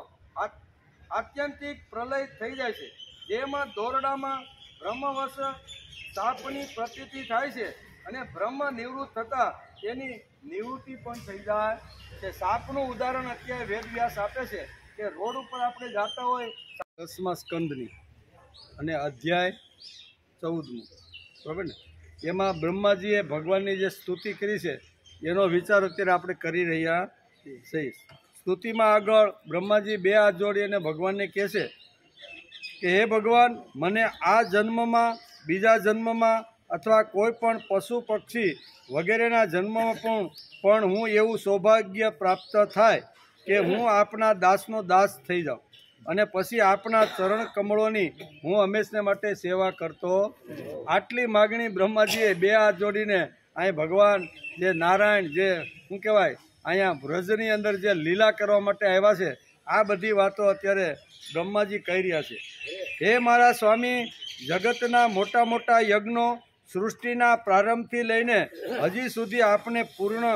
આત્યંતિક પ્રલય થઈ જાય છે. જેમાં દોરડામાં બ્રહ્મવશ સાપની પ્રતીતિ થાય છે અને બ્રહ્મ નિવૃત્ત થતાં તેની નિવૃત્તિ પણ થઈ જાય છે. સાપનું ઉદાહરણ અત્યારે વેદ વ્યાસ આપે છે કે રોડ ઉપર આપણે જતા હોય 10મા સ્કંદની અને અધ્યાય 14, બરાબર ને? એમાં બ્રહ્માજીએ ભગવાનની જે સ્તુતિ કરી છે એનો વિચાર અત્યારે આપણે કરી રહ્યા છીએ. સ્તુતિમાં આગળ બ્રહ્માજી 2 હાથ જોડી અને ભગવાનને કહે છે કે હે ભગવાન, મને આ જન્મમાં, બીજા જન્મમાં અથવા કોઈ પણ પશુ પક્ષી વગેરેના જન્મમાં પણ હું એવું સૌભાગ્ય પ્રાપ્ત થાય કે હું આપના દાસનો દાસ થઈ જાઉં અને પછી આપના ચરણ કમળોની હું હંમેશને માટે સેવા કરતો. આટલી માગણી બ્રહ્માજીએ 2 હાથ જોડીને અહીં ભગવાન જે નારાયણ જે શું કહેવાય અહીંયા વ્રજની અંદર જે લીલા કરવા માટે આવ્યા છે, આ બધી વાતો અત્યારે બ્રહ્માજી કહી રહ્યા છે. હે મારા સ્વામી, જગતના મોટા મોટા યજ્ઞો સૃષ્ટિના પ્રારંભથી લઈને હજી સુધી આપણે પૂર્ણ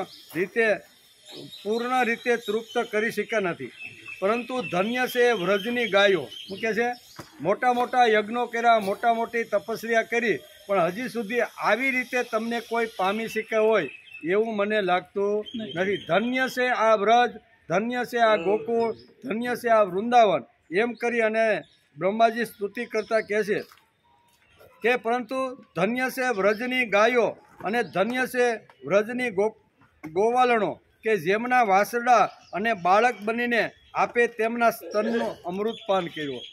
રીતે તૃપ્ત કરી શક્યા નથી. પરંતુ ધન્ય છે વ્રજની ગાયો. શું કહે છે? મોટા મોટા યજ્ઞો કર્યા, મોટા મોટી તપસ્યા કરી, પણ હજી સુધી આવી રીતે તમને કોઈ પામી શક્યા હોય એવું મને લાગતું નથી. ધન્ય છે આ વ્રજ, ધન્ય છે આ ગોકુળ, ધન્ય છે આ વૃંદાવન, એમ કરી અને બ્રહ્માજી સ્તુતિ કરતા કહે છે કે પરંતુ ધન્ય છે વ્રજની ગાયો અને ધન્ય છે વ્રજની ગોવાલણો કે જેમના વાસરડા અને બાળક બનીને આપે તેમના સ્તનનું અમૃતપાન કર્યું.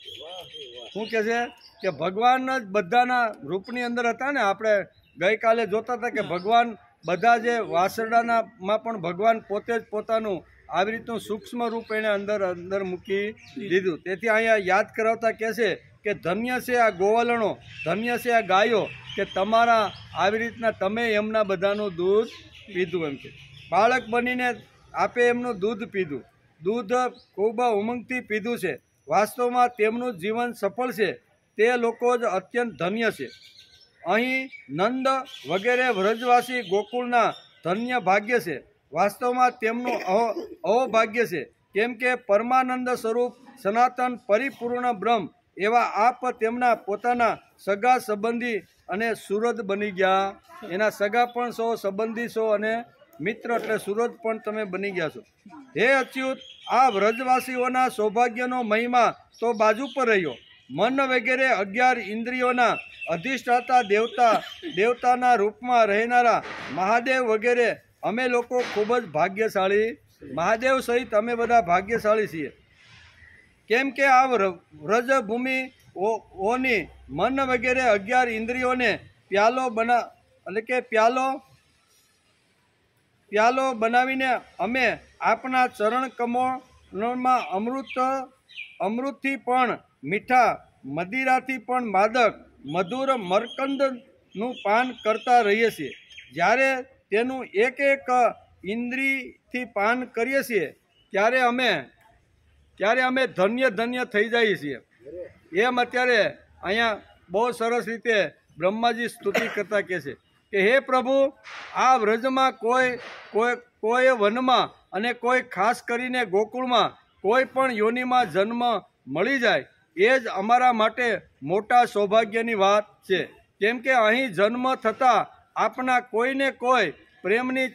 શું કહે છે કે ભગવાન જ બધાના રૂપની અંદર હતા ને. આપણે ગઈકાલે જોતા હતા કે ભગવાન બધા જે વાસરડામાં પણ ભગવાન પોતે જ પોતાનું આવી રીતનું સૂક્ષ્મ રૂપ એને અંદર મૂકી દીધું. તેથી અહીંયા યાદ કરાવતા કહે છે કે ધન્ય છે આ ગોવાલણો, ધન્ય છે આ ગાયો કે તમારા આવી રીતના તમે એમના બધાનું દૂધ પીધું. એમ કે બાળક બનીને આપે એમનું દૂધ પીધું, દૂધ ખૂબ ઉમંગથી પીધું છે. વાસ્તવમાં તેમનું જીવન સફળ છે, તે લોકો જ અત્યંત ધન્ય છે. અહીં નંદ વગેરે વ્રજવાસી ગોકુળના ધન્ય ભાગ્ય છે. વાસ્તવમાં તેમનું અહોભાગ્ય છે, કેમ કે પરમાનંદ સ્વરૂપ સનાતન પરિપૂર્ણ બ્રહ્મ એવા આપ તેમના પોતાના સગા સંબંધી અને સુરદ બની ગયા. એના સગા પણ છો, સંબંધી છો અને મિત્ર એટલે સુરદ પણ તમે બની ગયા છો. હે અચ્યુત, આ વ્રજવાસીઓના સૌભાગ્યનો મહિમા તો બાજુ પર રહ્યો. મન વગેરે 11 ઇન્દ્રિયોના અધિષ્ઠાતા દેવતાના રૂપમાં રહેનારા મહાદેવ વગેરે અમે લોકો ખૂબ જ ભાગ્યશાળી, મહાદેવ સહિત અમે બધા ભાગ્યશાળી છીએ. કેમ કે આ વ્રજભૂમિઓની મન વગેરે 11 ઇન્દ્રિયોને પ્યાલો બનાવીને અમે આપના ચરણ કમળમાં અમૃતથી પણ મીઠા, મદિરાથી પણ માદક, મધુર મરકંદનું પાન કરતા રહીએ છીએ. જ્યારે તેનું એક એક ઇન્દ્રિયથી પાન કરીએ છીએ ત્યારે અમે ધન્ય ધન્ય થઈ જઈએ છીએ. એમ અત્યારે અહીંયા બહુ સરસ રીતે બ્રહ્માજી સ્તુતિ કરતા કહે છે કે હે પ્રભુ, આ વ્રજમાં કોઈ વનમાં અને કોઈ ખાસ કરીને ગોકુળમાં કોઈ પણ યોનિમાં જન્મ મળી જાય એ જ અમારા માટે મોટા સૌભાગ્યની વાત છે. કેમ કે અહીં જન્મ થતાં આપના કોઈને કોઈ પ્રેમની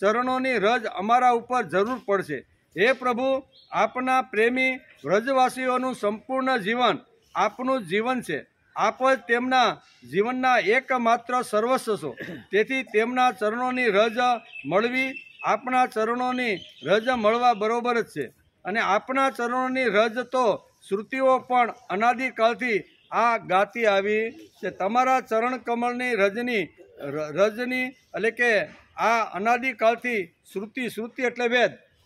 ચરણોની રજ અમારા ઉપર જરૂર પડશે. હે પ્રભુ, આપના પ્રેમી વ્રજવાસીઓનું સંપૂર્ણ જીવન આપનું જીવન છે. આપ જ તેમના જીવનના એકમાત્ર સર્વસ્વ છો. તેથી તેમના ચરણોની રજ મળવી આપણા ચરણોની રજ મળવા બરોબર જ છે. અને આપણા ચરણોની રજ તો શ્રુતિઓ પણ અનાદિકાળથી આ ગાતી આવી છે. તમારા ચરણ કમળની રજની એટલે કે આ અનાદિકાળથી શ્રુતિ એટલે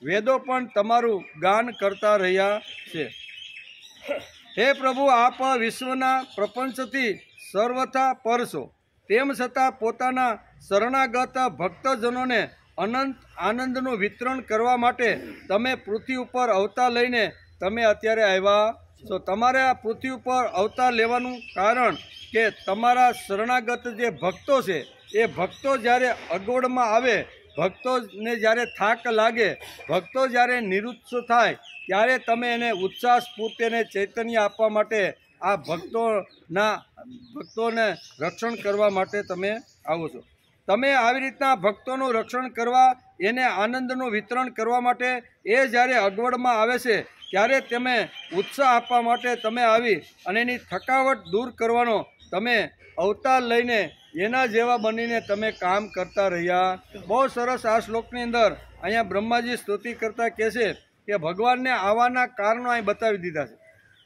વેદો પણ તમારું ગાન કરતા રહ્યા છે. હે પ્રભુ, આપ વિશ્વના પ્રપંચથી સર્વથા પર છો. તેમ છતાં પોતાના શરણાગત ભક્તજનોને અનંત આનંદનું વિતરણ કરવા માટે તમે પૃથ્વી ઉપર અવતાર લઈને તમે અત્યારે આવ્યા છો. તમારે આ પૃથ્વી ઉપર અવતાર લેવાનું કારણ કે તમારા શરણાગત જે ભક્તો છે એ ભક્તો જ્યારે અગવડમાં આવે, ભક્તોને જ્યારે થાક લાગે, ભક્તો જ્યારે નિરુત્સાહ થાય ત્યારે તમે એને ઉત્સાહ સ્ફૂર્તિ અને ચૈતન્ય આપવા માટે આ ભક્તોને રક્ષણ કરવા માટે તમે આવો છો. તમે આવી રીતના ભક્તોનું રક્ષણ કરવા, એને આનંદનું વિતરણ કરવા માટે એ જ્યારે અગવડમાં આવે છે ત્યારે તમે ઉત્સાહ આપવા માટે તમે આવી અને એની થકાવટ દૂર કરવાનો તમે અવતાર લઈને એના જેવા બનીને તમે કામ કરતા રહ્યા. બહુ સરસ આ શ્લોકની અંદર અહીંયા બ્રહ્માજી સ્તુતિ કરતા કહે છે કે ભગવાનને આવવાના કારણો અહીં બતાવી દીધા છે.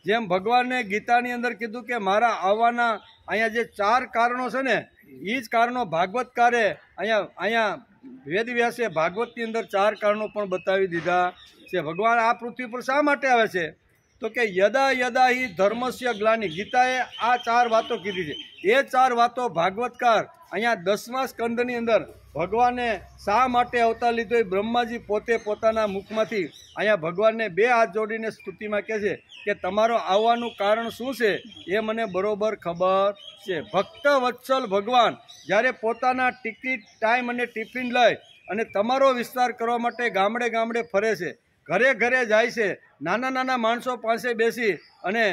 જેમ ભગવાનને ગીતાની અંદર કીધું કે મારા આવવાના અહીંયા જે 4 કારણો છે ને એ જ કારણો ભાગવતકારે અહીંયા વેદવ્યાસે ભાગવતની અંદર 4 કારણો પણ બતાવી દીધા છે. ભગવાન આ પૃથ્વી પર શા માટે આવે છે? તો કે યદા યદા હિ ધર્મસ્ય ગ્લાનિ. ગીતાએ આ 4 વાતો કીધી છે. એ 4 વાતો ભાગવતકાર અહીંયા 10મા સ્કંદની અંદર ભગવાને શા માટે અવતાર લીધો એ બ્રહ્માજી પોતે પોતાના મુખમાંથી અહીંયા ભગવાનને 2 હાથ જોડીને સ્તુતિમાં કહે છે કે તમારો આવવાનું કારણ શું છે એ મને બરોબર ખબર છે. ભક્ત વત્સલ ભગવાન જ્યારે પોતાના ટિકિટ ટાઈમ અને ટિફિન લઈ અને તમારો વિસ્તાર કરવા માટે ગામડે ગામડે ફરે છે, ઘરે ઘરે જાય છે, નાના નાના માણસો પાસે બેસી અને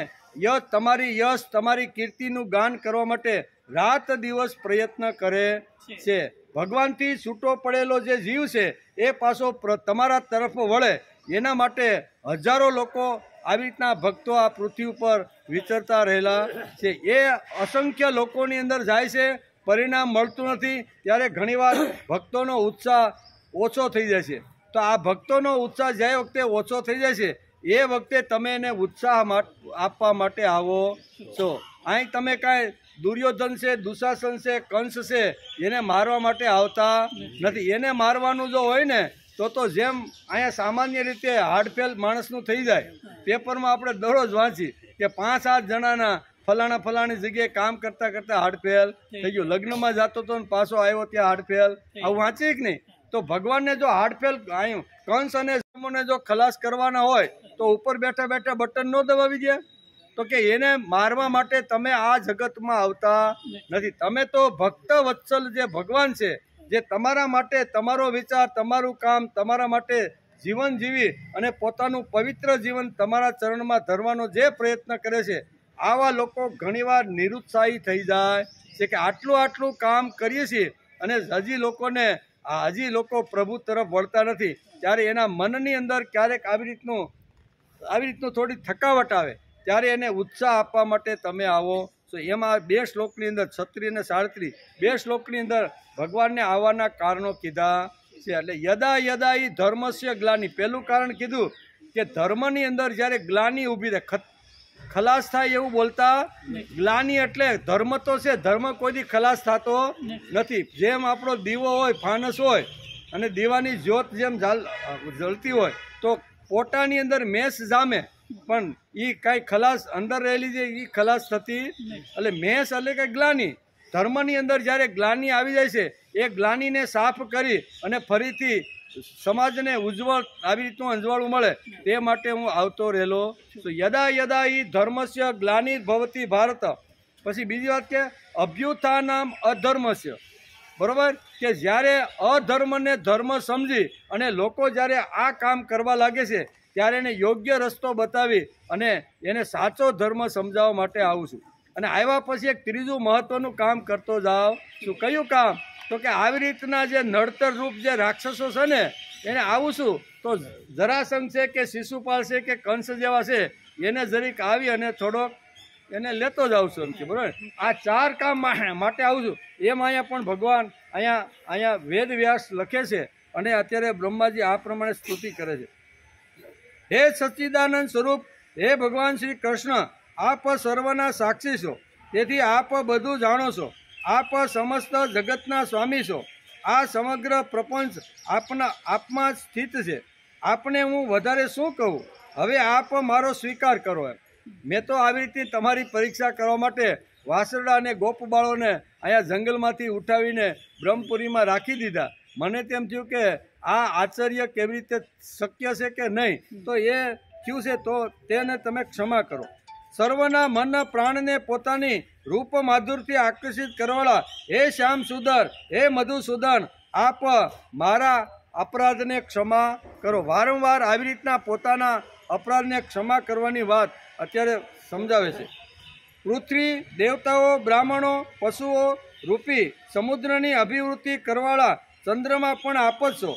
યશ તમારી કીર્તિનું ગાન કરવા માટે રાત દિવસ પ્રયત્ન કરે છે. ભગવાનથી છૂટો પડેલો જે જીવ છે એ પાછો તમારા તરફ વળે એના માટે હજારો લોકો આવી રીતના ભક્તો આ પૃથ્વી ઉપર વિચરતા રહેલા છે. એ અસંખ્ય લોકોની અંદર જાય છે, પરિણામ મળતું નથી. ત્યારે ઘણીવાર ભક્તોનો ઉત્સાહ ઓછો થઈ જાય છે. તો આ ભક્તોનો ઉત્સાહ જે વખતે ઓછો થઈ જાય છે એ વખતે તમે એને ઉત્સાહ આપવા માટે આવો છો. અહીં તમે કાંઈ દુર્યોધન છે, દુશાસન છે, કંસ છે એને મારવા માટે આવતા નથી. એને મારવાનું જો હોય ને તો જેમ અહીંયા સામાન્ય રીતે હાડફેલ માણસનું થઈ જાય, પેપરમાં આપણે દરરોજ વાંચી કે 5-7 જણાના ફલાણી જગ્યાએ કામ કરતા કરતા હાડફેલ થઈ ગયું, લગ્નમાં જતો હતો ને પાછો આવ્યો ત્યાં હાડફેલ, આવું વાંચીએ કે નહીં? તો ભગવાનને જો હાડફેલ કંસ અને જમોને જો ખલાસ કરવાના હોય તો ઉપર બેઠા બેઠા બટન ન દબાવી દે? તો કે એને મારવા માટે તમે આ જગતમાં આવતા નથી. તમે તો ભક્ત વત્સલ જે ભગવાન છે, જે તમારા માટે તમારો વિચાર, તમારું કામ, તમારા માટે જીવન જીવી અને પોતાનું પવિત્ર જીવન તમારા ચરણમાં ધરવાનો જે પ્રયત્ન કરે છે, આવા લોકો ઘણીવાર નિરુત્સાહી થઈ જાય છે કે આટલું કામ કરીએ છીએ અને હજી લોકો પ્રભુ તરફ વળતા નથી. ત્યારે એના મનની અંદર ક્યારેક આવી રીતનું થોડી થકાવટ આવે ત્યારે એને ઉત્સાહ આપવા માટે તમે આવો. તો એમાં 2 શ્લોકની અંદર 36 અને 37 2 શ્લોકની અંદર ભગવાનને આવવાના કારણો કીધા છે. એટલે યદા યદા ઈ ધર્મસ્ય ગ્લાનિ, પહેલું કારણ કીધું કે ધર્મની અંદર જ્યારે ગ્લાનિ ઊભી થાય, ખલાસ થાય એવું બોલતા. ગ્લાનિ એટલે ધર્મ તો છે, ધર્મ કોઈથી ખલાસ થતો નથી. જેમ આપણો દીવો હોય, ફાનસ હોય અને દીવાની જ્યોત જેમ જલતી હોય તો પોટાની અંદર મેસ જામે પણ એ કાંઈ ખલાસ અંદર રહેલી છે એ ખલાસ થતી. એટલે મેસ એટલે કે ગ્લાનિ. ધર્મની અંદર જ્યારે ગ્લાનિ આવી જાય છે એ ગ્લાનિને સાફ કરી અને ફરીથી સમાજને ઉજ્જવળ આવી રીતનું અંજવાળું મળે તે માટે હું આવતો રહેલો. તો યદા યદા ઈ ધર્મસ્ય ગ્લાનિ ભવતી ભારત. પછી બીજી વાત કે અભ્યુત્થાનામ અધર્મસ્ય. બરોબર કે જ્યારે અધર્મને ધર્મ સમજી અને લોકો જ્યારે આ કામ કરવા લાગે છે ત્યારે એને યોગ્ય રસ્તો બતાવી અને એને સાચો ધર્મ સમજાવવા માટે આવું છું. અને આવ્યા પછી એક ત્રીજું મહત્વનું કામ કરતો જાઉં છું. કયું કામ? તો કે આવી રીતના જે નડતર રૂપ જે રાક્ષસો છે ને એને આવું છું તો જરાસંઘ છે કે શિશુપાલ છે કે કંસ જેવા છે એને જરીક આવી અને થોડોક એને લેતો જ આવું છું એમ છે. બરાબર, આ 4 કામ માટે આવું છું. એમ અહીંયા પણ ભગવાન અહીંયા વેદ વ્યાસ લખે છે અને અત્યારે બ્રહ્માજી આ પ્રમાણે સ્તુતિ કરે છે. હે સચ્ચિદાનંદ સ્વરૂપ, હે ભગવાન શ્રી કૃષ્ણ, આપ સર્વના સાક્ષી છો, તેથી આપ બધું જાણો છો. આપ સમસ્ત જગતના સ્વામી છો. આ સમગ્ર પ્રપંચ આપમાં સ્થિત છે. આપને હું વધારે શું કહું? હવે આપ મારો સ્વીકાર કરો. મેં તો આવી રીતે તમારી પરીક્ષા કરવા માટે વાસરડા અને ગોપબાળોને અહીંયા જંગલમાંથી ઉઠાવીને બ્રહ્મપુરીમાં રાખી દીધા. મને તેમ થયું કે આ આશ્ચર્ય કેવી રીતે શક્ય છે કે નહીં, તો એ થયું છે તો તેને તમે ક્ષમા કરો. સર્વના મન પ્રાણને પોતાની રૂપ માધુરથી આકર્ષિત કરવાળા હે શ્યામ સુંદર, હે મધુસૂદન, આપ મારા અપરાધને ક્ષમા કરો. વારંવાર આવી રીતના પોતાના અપરાધને ક્ષમા કરવાની વાત અત્યારે સમજાવે છે. પૃથ્વી, દેવતાઓ, બ્રાહ્મણો, પશુઓ રૂપી સમુદ્રની અભિવૃદ્ધિ કરવાળા ચંદ્રમાં પણ આપ જ છો.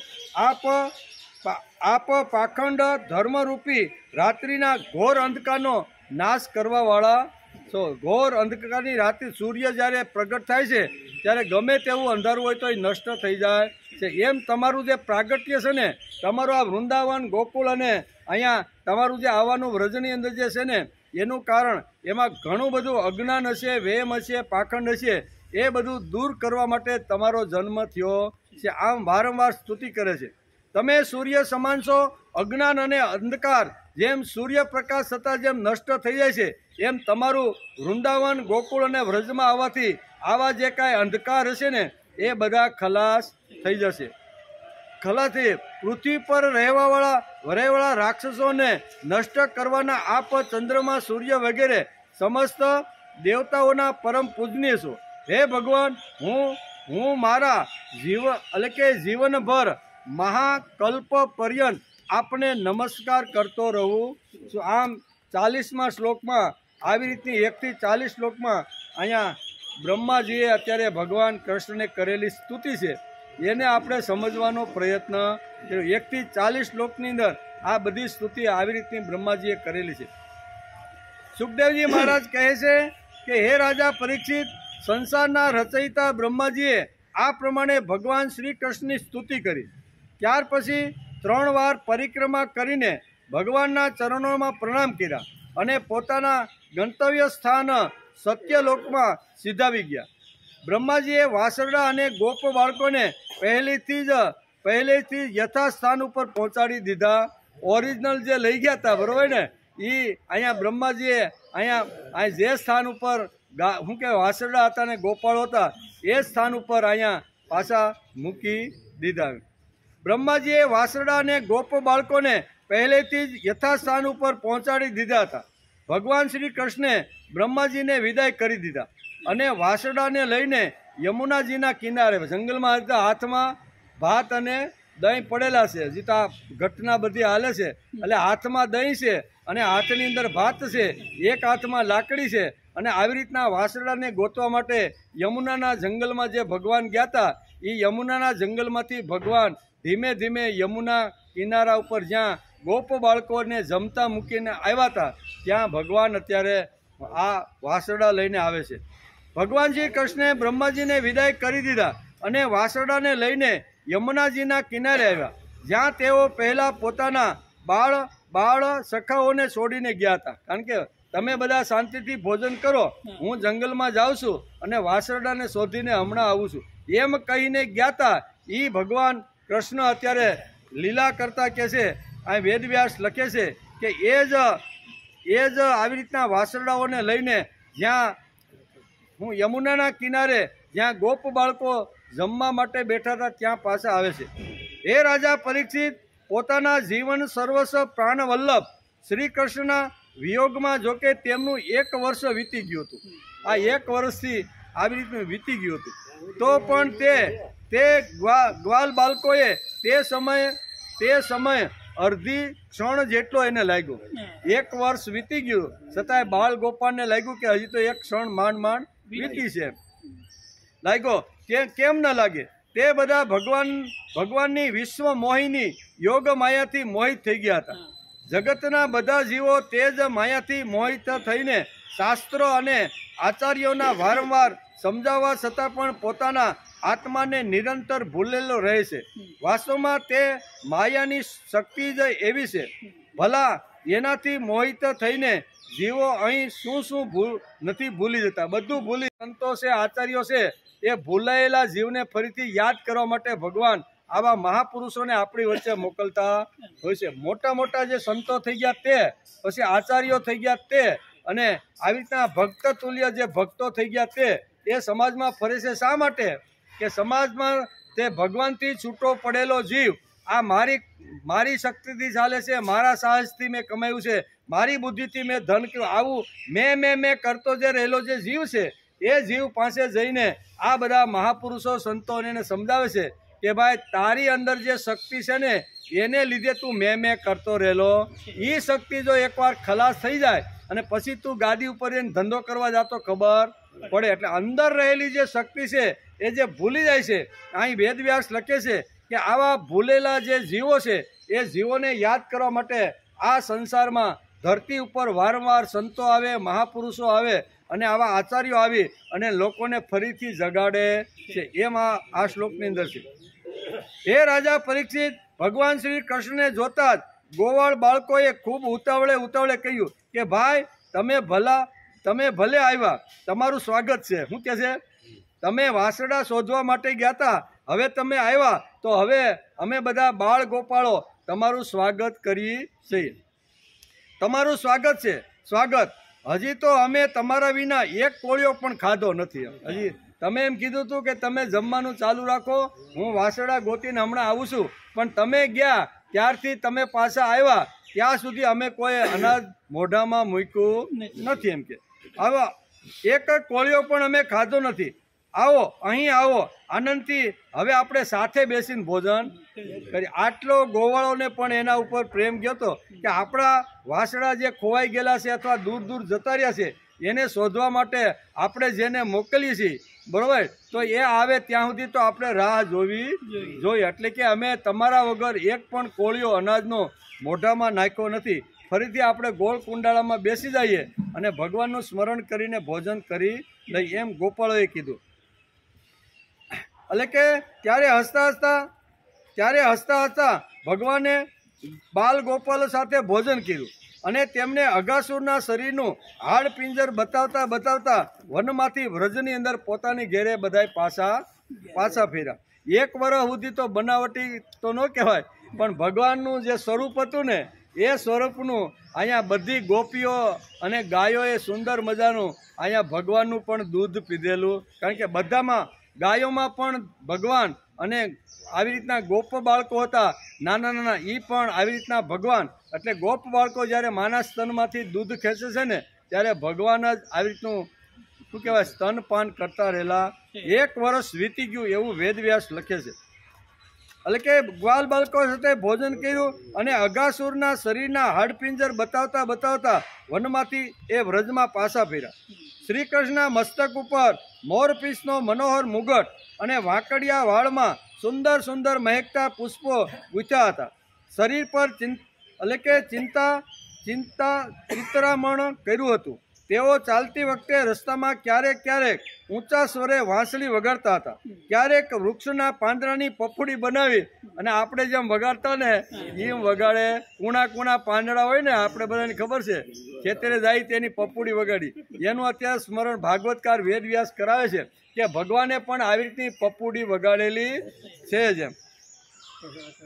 આપ પાખંડ ધર્મરૂપી રાત્રિના ઘોર અંધકારનો નાશ કરવાવાળા છો. ઘોર અંધકારની રાત્રિ સૂર્ય જ્યારે પ્રગટ થાય છે ત્યારે ગમે તેવું અંધારું હોય તો એ નષ્ટ થઈ જાય છે. એમ તમારું જે પ્રાગટ્ય છે ને, તમારું આ વૃંદાવન, ગોકુળ અને અહીંયા તમારું જે આવવાનું વ્રજની અંદર જે છે ને એનું કારણ એમાં ઘણું બધું અજ્ઞાન હશે, વહેમ હશે, પાખંડ હશે. એ બધું દૂર કરવા માટે તમારો જન્મ થયો છે. આમ વારંવાર સ્તુતિ કરે છે. તમે સૂર્ય સમાન છો, અજ્ઞાન અને અંધકાર જેમ સૂર્યપ્રકાશ થતાં જેમ નષ્ટ થઈ જાય છે, એમ તમારું વૃંદાવન, ગોકુળ અને વ્રજમાં આવવાથી આવા જે કાંઈ અંધકાર હશે ને એ બધા ખલાસ થઈ જશે. ખલાથી પૃથ્વી પર રહેવાવાળા રાક્ષસોને નષ્ટ કરવાના આપ ચંદ્રમા, સૂર્ય વગેરે સમસ્ત દેવતાઓના પરમ પૂજનીય છો. હે ભગવાન, હું મારા જીવનભર મહાકલ્પ પર્યંત આપને નમસ્કાર કરતો રહું છું. આમ 40મા શ્લોકમાં આવી રીતની 1 થી 40 શ્લોકમાં અહીંયા બ્રહ્માજીએ અત્યારે ભગવાન કૃષ્ણને કરેલી સ્તુતિ છે, એને આપણે સમજવાનો પ્રયત્ન કર્યો. 1 થી 40 શ્લોકની અંદર આ બધી સ્તુતિ આવી રીતની બ્રહ્માજીએ કરેલી છે. સુખદેવજી મહારાજ કહે છે કે હે રાજા પરીક્ષિત, સંસારના રચયિતા બ્રહ્માજીએ આ પ્રમાણે ભગવાન શ્રી કૃષ્ણની સ્તુતિ કરી. ત્યાર પછી 3 વાર પરિક્રમા કરીને ભગવાનના ચરણોમાં પ્રણામ કર્યા અને પોતાના ગંતવ્ય સ્થાન સત્યલોકમાં સિધાવી ગયા. બ્રહ્માજીએ વાસરડા અને ગોપ બાળકોને પહેલેથી જ યથાસ્થાન ઉપર પહોંચાડી દીધા. ઓરિજિનલ જે લઈ ગયા હતા, બરોબર ને, એ અહીંયા બ્રહ્માજીએ અહીંયા જે સ્થાન ઉપર શું કે વાસરડા હતા ને ગોપાળો હતા એ સ્થાન ઉપર અહીંયા પાછા મૂકી દીધા. બ્રહ્માજીએ વાસરડા અને ગોપ બાળકોને પહેલેથી જ યથાસ્થાન ઉપર પહોંચાડી દીધા હતા. ભગવાન શ્રી કૃષ્ણે બ્રહ્માજીને વિદાય કરી દીધા અને વાસરડાને લઈને યમુનાજીના કિનારે જંગલમાં હાથમાં ભાત અને દહીં પડેલા છે. હજી તો આ ઘટના બધી હાલે છે, એટલે હાથમાં દહીં છે અને હાથની અંદર ભાત છે, એક હાથમાં લાકડી છે અને આવી રીતના વાસરડાને ગોતવા માટે યમુનાના જંગલમાં જે ભગવાન ગયા હતા, એ યમુનાના જંગલમાંથી ભગવાન ધીમે ધીમે યમુના કિનારા ઉપર જ્યાં ગોપ બાળકોને જમતા મૂકીને આવ્યા હતા ત્યાં ભગવાન અત્યારે આ વાસરડા લઈને આવે છે. ભગવાન શ્રી કૃષ્ણે બ્રહ્માજીને વિદાય કરી દીધા અને વાસરડાને લઈને યમુનાજીના કિનારે આવ્યા, જ્યાં તેઓ પહેલાં પોતાના બાળ સખાઓને છોડીને ગયા હતા. કારણ કે તમે બધા શાંતિથી ભોજન કરો, હું જંગલમાં જાઉં છું અને વાસરડાને શોધીને હમણાં આવું છું, એમ કહીને ગયા હતા. એ ભગવાન કૃષ્ણ અત્યારે લીલા કરતા કહે છે, આ વેદવ્યાસ લખે છે કે એ જ આવી રીતના વાસરડાઓને લઈને જ્યાં હું યમુનાના કિનારે જ્યાં ગોપ બાળકો જમવા માટે બેઠા હતા ત્યાં પાછા આવે છે. હે રાજા પરીક્ષિત, પોતાના જીવન સર્વસ્વ પ્રાણવલ્લભ શ્રી કૃષ્ણના વિયોગમાં જોકે તેમનું 1 વર્ષ વીતી ગયું હતું. આ 1 વર્ષથી આવી રીતનું વીતી ગયું હતું, તો પણ તે ગ્વાલ બાળકોએ તે સમયે અડધી ક્ષણ જેટલો એને લાગ્યો. 1 વર્ષ વીતી ગયું છતાંય બાળ ગોપાલને લાગ્યું કે હજી તો 1 ક્ષણ માંડ વીતી છે. લાગ્યો કેમ ન લાગે? તે બધા ભગવાનની વિશ્વ મોહિની યોગ માયાથી મોહિત થઈ ગયા હતા. જગતના બધા જીવો તે જ માયાથી મોહિત થઈને શાસ્ત્રો અને આચાર્યોના વારંવાર સમજાવવા છતાં પણ પોતાના આત્માને નિરંતર ભૂલેલો રહે છે. વાસ્તવમાં તે માયાની શક્તિ જ એવી છે. ભલા એનાથી મોહિત થઈને જીવો અહીં શું નથી ભૂલી જતા, બધું ભૂલી. સંતો છે, આચાર્યો છે, એ ભૂલાયેલા જીવને ફરીથી યાદ કરવા માટે ભગવાન આવા મહાપુરુષોને આપણી વચ્ચે મોકલતા હોય છે. મોટા જે સંતો થઈ ગયા તે, પછી આચાર્યો થઈ ગયા તે, અને આવી રીતના ભક્ત તુલ્ય જે ભક્તો થઈ ગયા તે એ સમાજમાં ફરે છે. શા માટે? કે સમાજમાં તે ભગવાનથી છૂટો પડેલો જીવ આ મારી શક્તિથી ચાલે છે, મારા સાહસથી મેં કમાયું છે, મારી બુદ્ધિથી મેં ધન કર્યું, આવું મેં કરતો જે રહેલો જે જીવ છે એ જીવ પાસે જઈને આ બધા મહાપુરુષો સંતો એને સમજાવે છે કે ભાઈ તારી અંદર જે શક્તિ છે ને એને લીધે તું મેં કરતો રહેલો. એ શક્તિ જો એકવાર ખલાસ થઈ જાય અને પછી તું ગાદી ઉપર એને ધંધો કરવા જાતો ખબર પડે. એટલે અંદર રહેલી જે શક્તિ છે એ જે ભૂલી જાય છે. અહીં વેદવ્યાસ લખે છે કે આવા ભૂલેલા જે જીવો છે એ જીવોને યાદ કરવા માટે આ સંસારમાં ધરતી ઉપર વારંવાર સંતો આવે, મહાપુરુષો આવે અને આવા આચાર્યો આવી અને લોકોને ફરીથી જગાડે છે. એમ આ શ્લોકની અંદર છે. હે રાજા પરીક્ષિત, ભગવાન શ્રી કૃષ્ણને જોતા જ ગોવાળ બાળકોએ ખૂબ ઉતાવળે કહ્યું કે ભાઈ તમે ભલે આવ્યા, તમારું સ્વાગત છે. શું કહે છે? તમે વાસરડા શોધવા માટે ગયા હતા, હવે તમે આવ્યા તો હવે અમે બધા બાળ ગોપાળો તમારું સ્વાગત કરીએ છીએ. તમારું સ્વાગત છે, સ્વાગત. હજી તો અમે તમારા વિના એક કોળિયો પણ ખાધો નથી. હજી તમે એમ કીધું હતું કે તમે જમવાનું ચાલુ રાખો, હું વાસડા ગોતીને હમણાં આવું છું, પણ તમે ગયા ત્યારથી તમે પાછા આવ્યા ત્યાં સુધી અમે કોઈ અનાજ મોઢામાં મૂક્યું નથી. એમ કે આવો એક કોળિયો પણ અમે ખાધો નથી. આવો, અહીં આવો આનંદથી, હવે આપણે સાથે બેસીને ભોજન કરી. આટલો ગોવાળોને પણ એના ઉપર પ્રેમ ગયો હતો કે આપણા વાસડા જે ખોવાઈ ગયેલા છે અથવા દૂર દૂર જતા રહ્યા છે એને શોધવા માટે આપણે જેને મોકલીએ છીએ, બરોબર, તો એ આવે ત્યાં સુધી તો આપણે રાહ જોવી જોઈએ. એટલે કે અમે તમારા વગર એક પણ કોળિયો અનાજનો મોઢામાં નાખ્યો નથી. ફરીથી આપણે ગોળ કુંડાળામાં બેસી જઈએ અને ભગવાનનું સ્મરણ કરીને ભોજન કરી લઈએ, એમ ગોપાળોએ કીધું. એટલે કે ત્યારે હસતા હસતા ભગવાને બાલ ગોપાલ સાથે ભોજન કર્યું અને તેમને અગાસુરના શરીરનું હાડ પિંજર બતાવતા બતાવતા વનમાંથી વ્રજની અંદર પોતાની ઘેરે બધાય પાછા ફેર્યા. 1 વર્ષ સુધી તો બનાવટી તો ન કહેવાય, પણ ભગવાનનું જે સ્વરૂપ હતું ને એ સ્વરૂપનું અહીંયા બધી ગોપીઓ અને ગાયોએ સુંદર મજાનું અહીંયા ભગવાનનું પણ દૂધ પીધેલું. કારણ કે બધામાં ગાયોમાં પણ ભગવાન અને આવી રીતના ગોપ બાળકો હતા નાના નાના, એ પણ આવી રીતના ભગવાન. એટલે ગોપ બાળકો જ્યારે માના સ્તનમાંથી દૂધ ખેંચે છે ને ત્યારે ભગવાન જ આવી રીતનું શું કહેવાય સ્તનપાન કરતા રહેલા. 1 વર્ષ વીતી ગયું એવું વેદવ્યાસ લખે છે. એટલે કે ગ્વાલ બાળકો સાથે ભોજન કર્યું અને અગાસુરના શરીરના હાડપિંજર બતાવતા બતાવતા વનમાંથી એ વ્રજમાં પાછા ફર્યા. શ્રી કૃષ્ણના મસ્તક ઉપર મોરપીંછનો મનોહર મુગટ અને વાંકડિયા વાળમાં સુંદર સુંદર મહેકતા પુષ્પો ગૂંથ્યા હતા. શરીર પર ચિત્રામણ કર્યું હતું. તેઓ ચાલતી વખતે રસ્તામાં ક્યારેક ક્યારેક ઊંચા સ્વરે વાંસળી વગાડતા હતા, ક્યારેક વૃક્ષના પાંદડાની પફુડી બનાવી અને આપણે જેમ વગાડતા ને એમ વગાડે. કૂણા પાંદડા હોય ને, આપણે બધાને ખબર છે, ખેતરે જાય તેની પફુડી વગાડી. એનું અત્યારે સ્મરણ ભાગવતકાર વેદવ્યાસ કરાવે છે કે ભગવાને પણ આવી રીતની પફુડી વગાડેલી છે. જેમ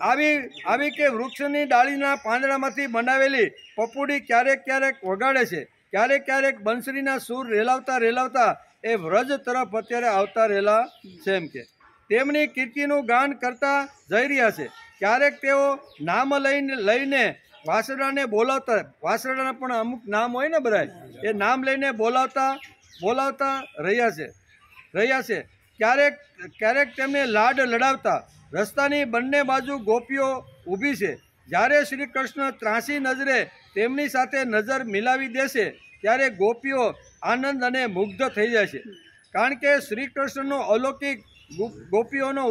આવી કે વૃક્ષની ડાળીના પાંદડામાંથી બનાવેલી પફુડી ક્યારેક ક્યારેક વગાડે છે. ક્યારેક ક્યારેક બંસરીના સૂર રેલાવતા એ વ્રજ તરફ અત્યારે આવતા રહેલા છે. એમ કે તેમની કીર્તિનું ગાન કરતા જઈ રહ્યા છે. ક્યારેક તેઓ નામ લઈને વાસડાને બોલાવતા, વાસડાના પણ અમુક નામ હોય ને બધા, એ નામ લઈને બોલાવતા રહ્યા છે. ક્યારેક તેમને લાડ લડાવતા. રસ્તાની બંને બાજુ ગોપીઓ ઊભી છે. જ્યારે શ્રી કૃષ્ણ ત્રાસી નજરે તેમની સાથે નજર મિલાવી દેશે ત્યારે ગોપીઓ આનંદ અને મુગ્ધ થઈ જાય છે. કારણ કે શ્રી કૃષ્ણનો અલૌકિક ગોપીઓનો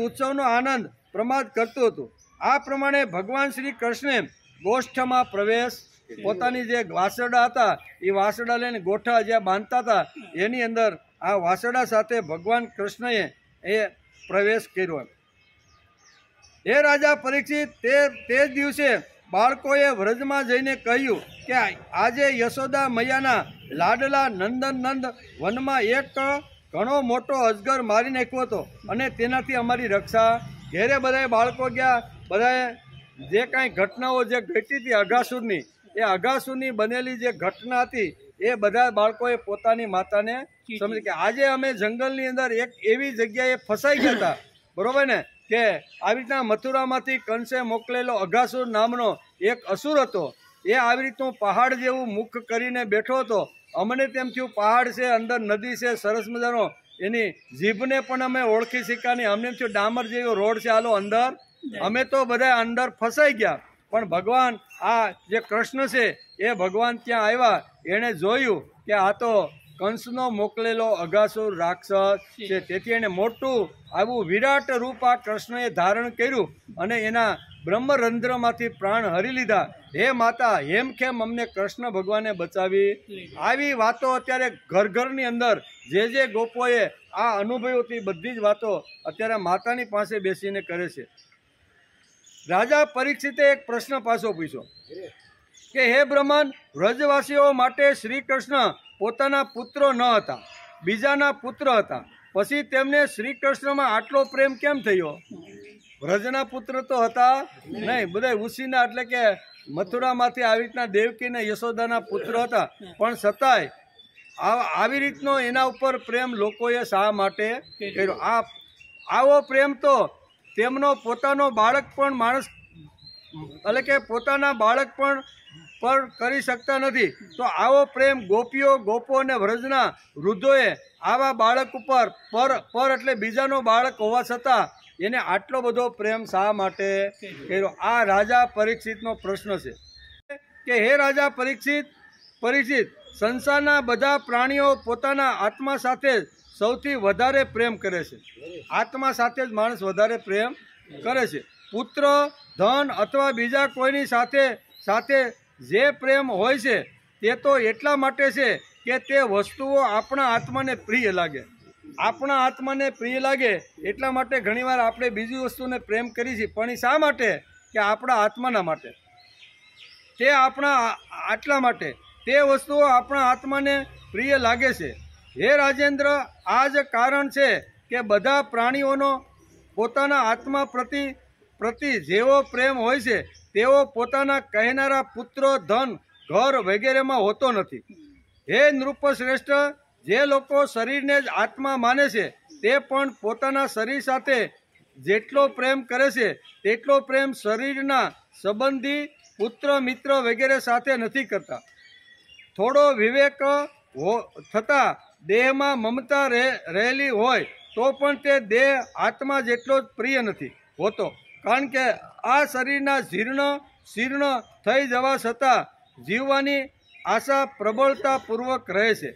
ઉત્સવનો આનંદ પ્રમાદ કરતું હતું. આ પ્રમાણે ભગવાન શ્રી કૃષ્ણે ગોષ્ઠમાં પ્રવેશ, પોતાની જે વાસરડા હતા એ વાસરડા લઈને ગોઠા જ્યાં બાંધતા હતા એની અંદર આ વાસરડા સાથે ભગવાન કૃષ્ણએ એ પ્રવેશ કર્યો. હે રાજા પરીક્ષિત, તે જ દિવસે બાળકોએ વ્રજમાં જઈને કહ્યું કે આજે યશોદા મૈયાના લાડલા નંદ વનમાં એક ઘણો મોટો અજગર મારી નાખ્યો હતો અને તેનાથી અમારી રક્ષા. ઘેરે બધાએ બાળકો ગયા, બધાએ જે કાંઈ ઘટનાઓ જે ઘટી હતી અઘાસુરની, એ અઘાસુરની બનેલી જે ઘટના હતી એ બધા બાળકોએ પોતાની માતાને સમજી કે આજે અમે જંગલની અંદર એક એવી જગ્યાએ ફસાઈ ગયા હતા, બરોબર ને, કે આવી રીતના મથુરામાંથી કંસે મોકલેલો અઘાસુર નામનો એક અસુર હતો. એ આવી રીતનું પહાડ જેવું મુખ કરીને બેઠો હતો. અમને તેમ થયું પહાડ છે, અંદર નદી છે, સરસ મજાનો, એની જીભને પણ અમે ઓળખી શક્યા નહીં. અમને એમ થયું ડામર જેવો રોડ છે, હાલો અંદર. અમે તો બધા અંદર ફસાઈ ગયા. પણ ભગવાન આ જે કૃષ્ણ છે એ ભગવાન ત્યાં આવ્યા, એણે જોયું કે આ તો કંસનો મોકલેલો અઘાસુર રાક્ષસ છે. તેથી એને મોટું આવું વિરાટ રૂપ આ કૃષ્ણએ ધારણ કર્યું અને એના બ્રહ્મરંધ્રમાંથી પ્રાણ હરી લીધા. હે માતા, હેમખેમ અમને કૃષ્ણ ભગવાને બચાવી. આવી વાતો અત્યારે ઘરની અંદર જે ગોપોએ આ અનુભવ્યું હતી બધી જ વાતો અત્યારે માતાની પાસે બેસીને કરે છે. રાજા પરીક્ષિતે એક પ્રશ્ન પાછો પૂછ્યો કે હે બ્રહ્મન, વ્રજવાસીઓ માટે શ્રી કૃષ્ણ પોતાના પુત્રો ન હતા, બીજાના પુત્ર હતા, પછી તેમને શ્રી કૃષ્ણમાં આટલો પ્રેમ કેમ થયો? વ્રજના પુત્ર તો હતા નહીં, બધા ઉસીના એટલે કે મથુરામાંથી આવી રીતના દેવકી ને યશોદાના પુત્ર હતા, પણ છતાંય આવી રીતનો એના ઉપર પ્રેમ લોકોએ શા માટે કર્યો? આવો પ્રેમ તો તેમનો પોતાનો બાળક પણ માણસ એટલે કે પોતાના બાળક પણ કરી શકતા નથી. તો આવો પ્રેમ ગોપીઓ ગોપો અને વ્રજના વૃદ્ધોએ આવા બાળક ઉપર પર એટલે બીજાનો બાળક હોવા છતાં એને આટલો બધો પ્રેમ શા માટે કર્યો? આ રાજા પરીક્ષિતનો પ્રશ્ન છે કે હે રાજા પરીક્ષિત, સંસારના બધા પ્રાણીઓ પોતાના આત્મા સાથે સૌથી વધારે પ્રેમ કરે છે. આત્મા સાથે જ માણસ વધારે પ્રેમ કરે છે. પુત્ર, ધન અથવા બીજા કોઈની સાથે જે પ્રેમ હોય છે તે તો એટલા માટે છે કે તે વસ્તુઓ આપણા આત્માને પ્રિય લાગે. આપણા આત્માને પ્રિય લાગે એટલા માટે ઘણીવાર આપણે બીજી વસ્તુને પ્રેમ કરી છીએ, પણ એ શા માટે? કે આપણા આત્માના માટે. તે આપણા આટલા માટે તે વસ્તુઓ આપણા આત્માને પ્રિય લાગે છે. હે રાજેન્દ્ર, આ જ કારણ છે કે બધા પ્રાણીઓનો પોતાના આત્મા પ્રતિ જેવો પ્રેમ હોય છે તેવો પોતાના કહેનારા પુત્ર, ધન, ઘર વગેરેમાં હોતો નથી. હે નૃપશ્રેષ્ઠ, જે લોકો શરીરને જ આત્મા માને છે તે પણ પોતાના શરીર સાથે જેટલો પ્રેમ કરે છે તેટલો પ્રેમ શરીરના સંબંધી, પુત્ર, મિત્ર વગેરે સાથે નથી કરતા. થોડો વિવેક થતાં દેહમાં મમતા રહેલી હોય તો પણ તે દેહ આત્મા જેટલો જ પ્રિય નથી હોતો, કારણ કે આ શરીરના શીર્ણ થઈ જવા છતાં જીવવાની આશા પ્રબળતાપૂર્વક રહે છે.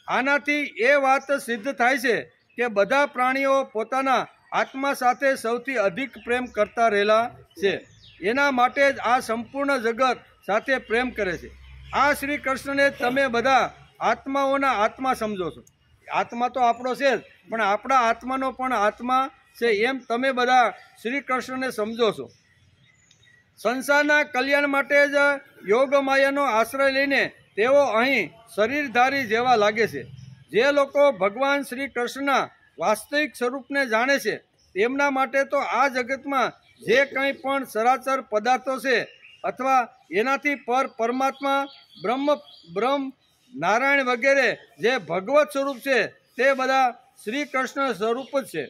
આનાથી એ વાત સિદ્ધ થાય છે કે બધા પ્રાણીઓ પોતાના આત્મા સાથે સૌથી અધિક પ્રેમ કરતા રહેલા છે. એના માટે જ આ સંપૂર્ણ જગત સાથે પ્રેમ કરે છે. આ શ્રી કૃષ્ણને તમે બધા આત્માઓના આત્મા સમજો છો. આત્મા તો આપણો છે જ, પણ આપણા આત્માનો પણ આત્મા છે એમ તમે બધા શ્રી કૃષ્ણને સમજો છો. સંસારના કલ્યાણ માટે જ યોગમાયાનો આશ્રય લઈને તેઓ અહીં શરીરધારી જેવા લાગે છે. જે લોકો ભગવાન શ્રી કૃષ્ણના વાસ્તવિક સ્વરૂપને જાણે છે તેમના માટે તો આ જગતમાં જે કંઈ પણ સરાચર પદાર્થો છે અથવા એનાથી પરમાત્મા, બ્રહ્મ, નારાયણ વગેરે જે ભગવત સ્વરૂપ છે તે બધા શ્રી કૃષ્ણ સ્વરૂપ જ છે.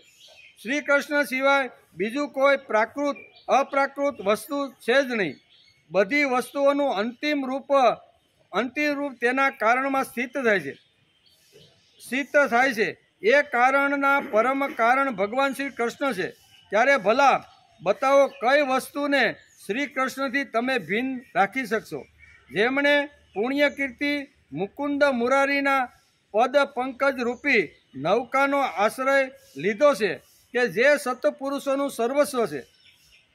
શ્રી કૃષ્ણ સિવાય બીજું કોઈ પ્રાકૃત અપ્રાકૃત વસ્તુ છે જ નહીં. બધી વસ્તુઓનું અંતિમ રૂપ તેના કારણમાં સ્થિત થાય છે. એ કારણના પરમ કારણ ભગવાન શ્રી કૃષ્ણ છે. ત્યારે ભલા બતાવો કઈ વસ્તુને શ્રી કૃષ્ણથી તમે ભિન્ન રાખી શકશો? જેમણે પુણ્ય કીર્તિ મુકુંદ મુરારીના પદ પંકજ રૂપી નૌકાનો આશ્રય લીધો છે કે જે સત્પુરુષોનું સર્વસ્વ છે,